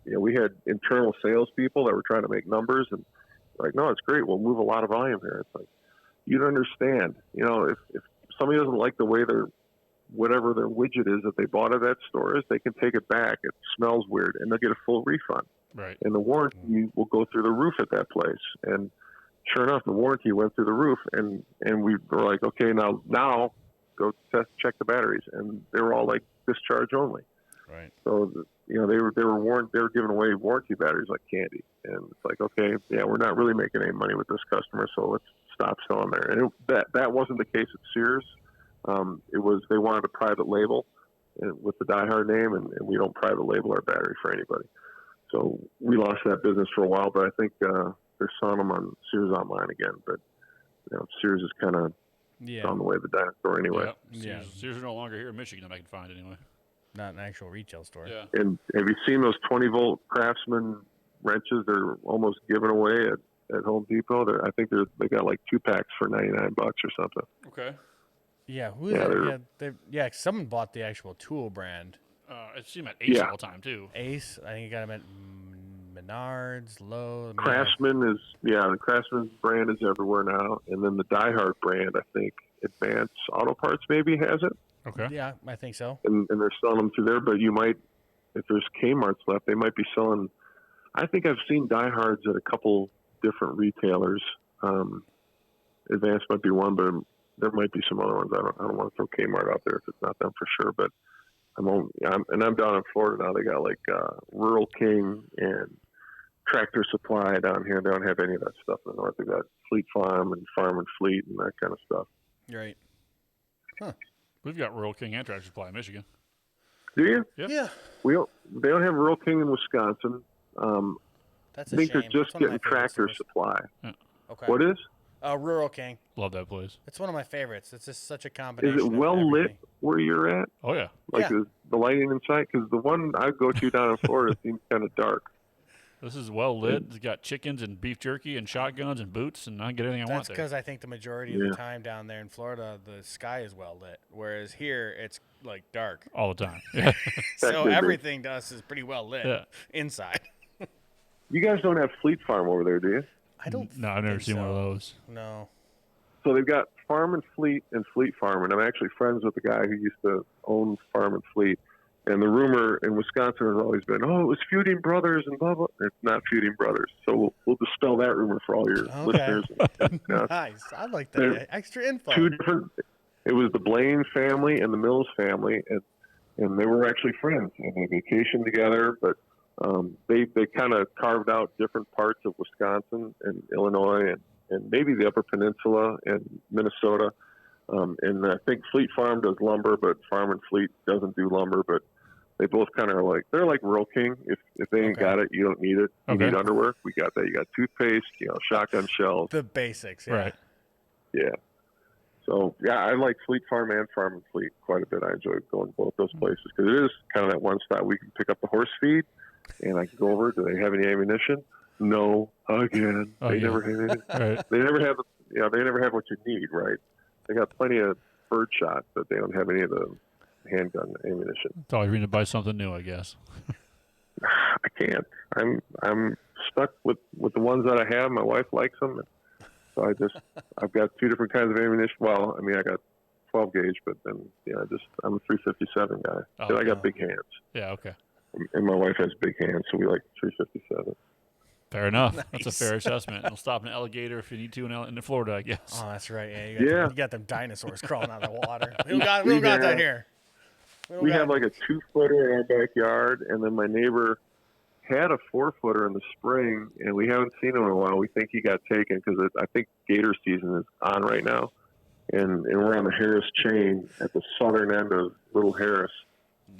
We had internal salespeople that were trying to make numbers, and like, no, it's great. We'll move a lot of volume here. It's like, you don't understand. If somebody doesn't like the way whatever their widget is that they bought at that store is, they can take it back. It smells weird, and they'll get a full refund. Right. And the warranty will go through the roof at that place. And sure enough, the warranty went through the roof, and we were like, okay, now go check the batteries, and they were all like discharge only. Right. So they were giving away warranty batteries like candy, and it's like, okay, yeah, we're not really making any money with this customer, so let's stop selling there. And that wasn't the case at Sears. It was, they wanted a private label with the Die Hard name, and we don't private label our battery for anybody. So we lost that business for a while, but I think they're selling them on Sears Online again. But Sears is kind of on the way of the dinosaur anyway. Yep. Sears are no longer here in Michigan that I can find anyway. Not an actual retail store. Yeah. And have you seen those 20-volt Craftsman wrenches? They're almost given away at Home Depot. I think they got like 2 packs for $99 or something. Okay. Yeah, who is it? Yeah, someone bought the actual tool brand. I see them at Ace all the time too. Ace, I think you got them at Menards, Lowe's. Craftsman is, the Craftsman brand is everywhere now, and then the Die Hard brand, I think Advanced Auto Parts maybe has it. Okay. Yeah, I think so. And they're selling them through there, but you might, if there's Kmart's left, they might be selling. I think I've seen Die Hards at a couple different retailers. Advanced might be one, but there might be some other ones. I don't want to throw Kmart out there if it's not them for sure, but I'm down in Florida now. They got like Rural King and Tractor Supply down here. They don't have any of that stuff in the north. They got Fleet Farm and Farm and Fleet and that kind of stuff. Right. Huh. We've got Rural King and Tractor Supply in Michigan. Do you? Yeah. They don't have Rural King in Wisconsin. That's I think shame. they're just getting Tractor Supply. Yeah. Okay. What is? Rural King. Love that place. It's one of my favorites. It's just such a combination. Is it well of lit everything. where you're at? Oh yeah. Like the lighting inside? Because the one I go to down in Florida seems kind of dark. This is well lit. It's got chickens and beef jerky and shotguns and boots, and I can get anything I want That's there. because I think the majority of the time down there in Florida, the sky is well lit, whereas here it's like dark. All the time. Yeah. So everything to us is pretty well lit inside. You guys don't have Fleet Farm over there, do you? I don't. No, I've never think seen so. one of those. No. So they've got Farm and Fleet Farm, and I'm actually friends with the guy who used to own Farm and Fleet. And the rumor in Wisconsin has always been, oh, it was feuding brothers and blah, blah. It's not feuding brothers. So we'll dispel that rumor for all your listeners. Nice. I like that. Extra info. Two different. It was the Blaine family and the Mills family, and they were actually friends, and they vacationed together. But they kind of carved out different parts of Wisconsin and Illinois and maybe the Upper Peninsula and Minnesota. And I think Fleet Farm does lumber, but Farm and Fleet doesn't do lumber. But they both kind of they're like Rural King. If they ain't got it, you don't need it. You need underwear. We got that. You got toothpaste. Shotgun shells. The basics. Yeah. Right. Yeah. So yeah, I like Fleet Farm and Farm and Fleet quite a bit. I enjoy going to both those places because it is kind of that one stop we can pick up the horse feed, and I can go over. Do they have any ammunition? No. Again, they never have anything. Right. They never have. They never have what you need. Right. They got plenty of bird shot, but they don't have any of the handgun ammunition. It's always reason to buy something new, I guess. I can't. I'm stuck with the ones that I have. My wife likes them, so I've got two different kinds of ammunition. Well, I mean, I got 12 gauge, but then I'm a 357 guy. Oh, I got big hands. Yeah. Okay. And my wife has big hands, so we like 357. Fair enough. Nice. That's a fair assessment. It'll stop an alligator if you need to in Florida, I guess. Oh, that's right. Yeah, you got them dinosaurs crawling out of the water. We got that here. We have like a 2-footer in our backyard, and then my neighbor had a 4-footer in the spring, and we haven't seen him in a while. We think he got taken because I think gator season is on right now, and we're on the Harris chain at the southern end of Little Harris,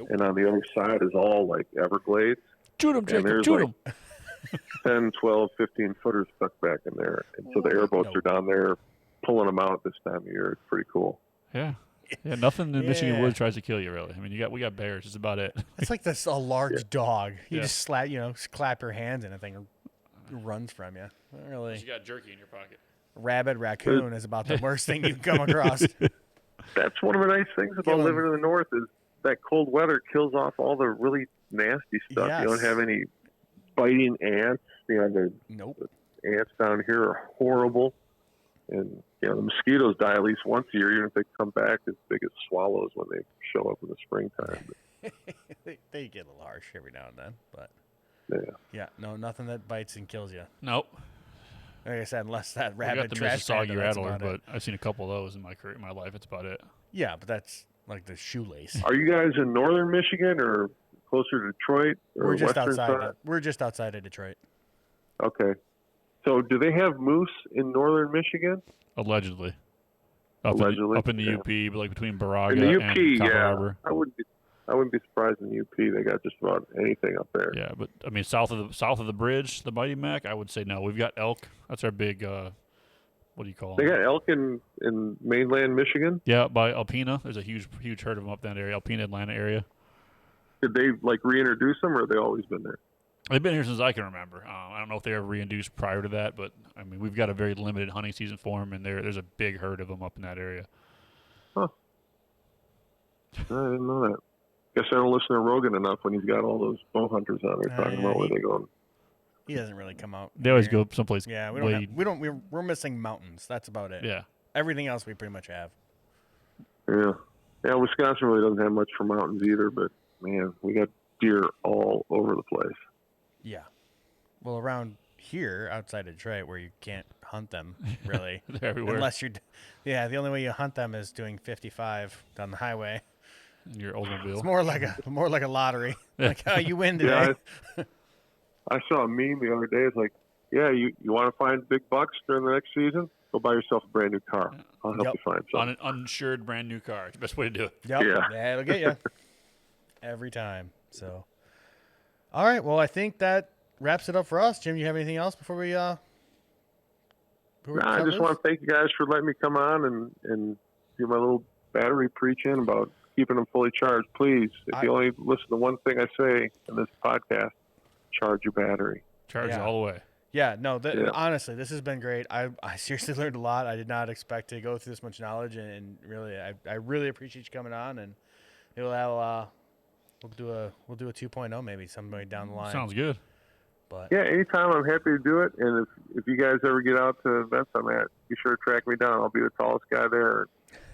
and on the other side is all like Everglades. Shoot him, Jacob. Shoot him. 10, 12, 15 footers stuck back in there. And so the airboats are down there pulling them out this time of year. It's pretty cool. Yeah. Yeah, nothing in Michigan woods tries to kill you, really. I mean, we got bears. That's about it. It's like a large dog. You just clap your hands and a thing runs from you. Not really. You got jerky in your pocket. Rabid raccoon is about the worst thing you can come across. That's one of the nice things about living in the north is that cold weather kills off all the really nasty stuff. Yes. You don't have any biting ants. The ants down here are horrible. And, the mosquitoes die at least once a year, even if they come back as big as swallows when they show up in the springtime. they get a little harsh every now and then, but nothing that bites and kills you. Nope. Like I said, unless that We got rabid the trash Mississauga panda, rattler, but I've seen a couple of those in my career, my life. It's about it. Yeah, but that's like the shoelace. Are you guys in northern Michigan or closer to Detroit? Or We're just western outside. side? We're just outside of Detroit. Okay. So do they have moose in northern Michigan? Allegedly. Allegedly. Up in the UP, but like between Baraga In the UP, and Copper Harbor. I wouldn't be surprised in the UP. They got just about anything up there. Yeah, but I mean south of the bridge, the Mighty Mac, I would say no. We've got elk. That's our big what do you call them? They got elk in mainland Michigan? Yeah, by Alpena. There's a huge herd of them up that area, Alpena, Atlanta area. Did they reintroduce them, or have they always been there? They've been here since I can remember. I don't know if they were reintroduced prior to that, but I mean we've got a very limited hunting season for them, and there's a big herd of them up in that area. Huh. I didn't know that. Guess I don't listen to Rogan enough when he's got all those bow hunters out there talking about where they going. He doesn't really come out. They always go someplace. Yeah, we're missing mountains. That's about it. Yeah. Everything else we pretty much have. Yeah. Yeah, Wisconsin really doesn't have much for mountains either, but man, we got deer all over the place. Yeah. Well, around here, outside of Detroit, where you can't hunt them, really. They're everywhere. Unless the only way you hunt them is doing 55 down the highway. Your Oldsmobile. It's more like a lottery. Like, oh, you win today. Yeah, I saw a meme the other day. It's like, you want to find big bucks during the next season? Go buy yourself a brand new car. I'll help you find some. On an uninsured brand new car. It's the best way to do it. Yep. Yeah. It'll get you every time. So, all right. Well, I think that wraps it up for us. Jim, you have anything else before we I just want to thank you guys for letting me come on and do my little battery preaching about keeping them fully charged. Please, if you only listen to one thing I say in this podcast, charge your battery. Charge all the way. Yeah, no, honestly, this has been great. I seriously learned a lot. I did not expect to go through this much knowledge, and really, I really appreciate you coming on, and we'll do a 2.0 maybe somewhere down the line. Sounds good. But yeah, anytime, I'm happy to do it. And if you guys ever get out to events I'm at, be sure to track me down. I'll be the tallest guy there.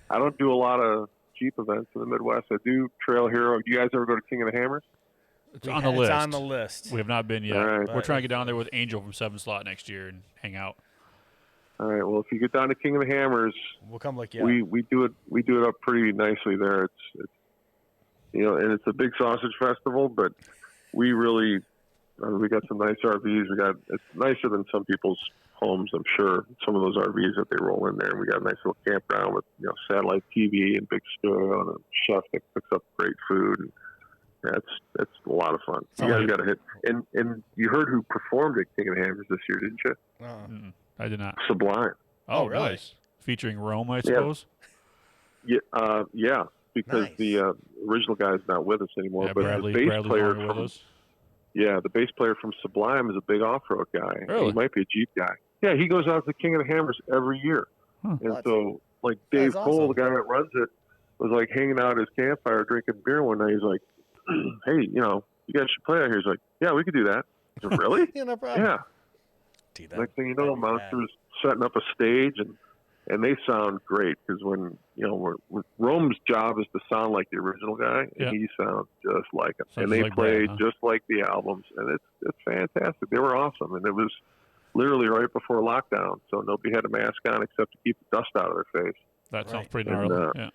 I don't do a lot of Jeep events in the Midwest. I do Trail Hero. You guys ever go to King of the Hammers? It's on the list. It's on the list. We have not been yet. All right. We're trying to get down there with Angel from 7 Slot next year and hang out. All right. Well, if you get down to King of the Hammers, We'll come look you up. we do it up pretty nicely there. It's and it's a big sausage festival, but we really we got some nice RVs. It's nicer than some people's homes, I'm sure. Some of those RVs that they roll in there. We got a nice little campground with satellite TV and big studio and a chef that cooks up great food. And that's a lot of fun. You guys got to hit. And you heard who performed at King of the Hammers this year, didn't you? I did not. Sublime. Oh, really? Nice. Featuring Rome, I suppose. Yeah. Because the original guy's not with us anymore. Yeah, but Bradley's the bass player with us. Yeah, the bass player from Sublime is a big off-road guy. Really? He might be a Jeep guy. Yeah, he goes out to King of the Hammers every year. Huh. And so, like, Dave Cole, awesome. the guy that runs it, was, like, hanging out at his campfire drinking beer one night. He's like, hey, you guys should play out here. He's like, yeah, we could do that. I said, really? Yeah, no problem. Yeah. Dude, Next thing you know, Monster's setting up a stage, and they sound great because when Rome's job is to sound like the original guy, and he sounds just like him. Sounds and they like play Brad, huh? just like the albums, and it's fantastic. They were awesome, and it was literally right before lockdown, so nobody had a mask on except to keep the dust out of their face. That sounds pretty And, gnarly.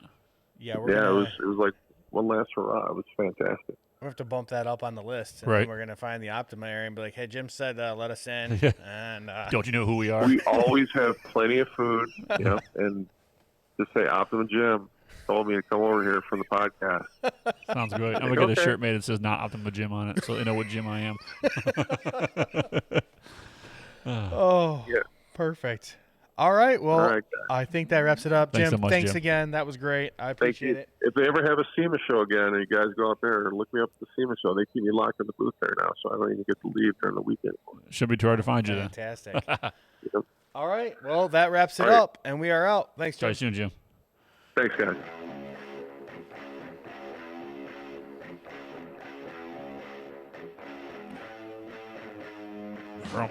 Yeah, it was like one last hurrah. It was fantastic. we have to bump that up on the list. And Right. then we're going to find the Optima area and be like, hey, Jim said let us in. Yeah. And Don't you know who we are? We always have plenty of food, and just say Optima Jim told me to come over here for the podcast. Sounds good. I'm going to get a shirt made that says not Optima Jim on it so they know what Jim I am. Perfect. All right. Well, All right, I think that wraps it up. Thanks Jim, so much, thanks Jim. again. That was great. I Thank appreciate you. it. If they ever have a SEMA show again and you guys go out there, look me up at the SEMA show. They keep me locked in the booth there now, so I don't even get to leave during the weekend. Should be too hard to find you then. Fantastic. Yep. All right. Well, that wraps it All right. up, and we are out. Thanks, Try Jim. soon, Jim. Thanks, guys. Bro.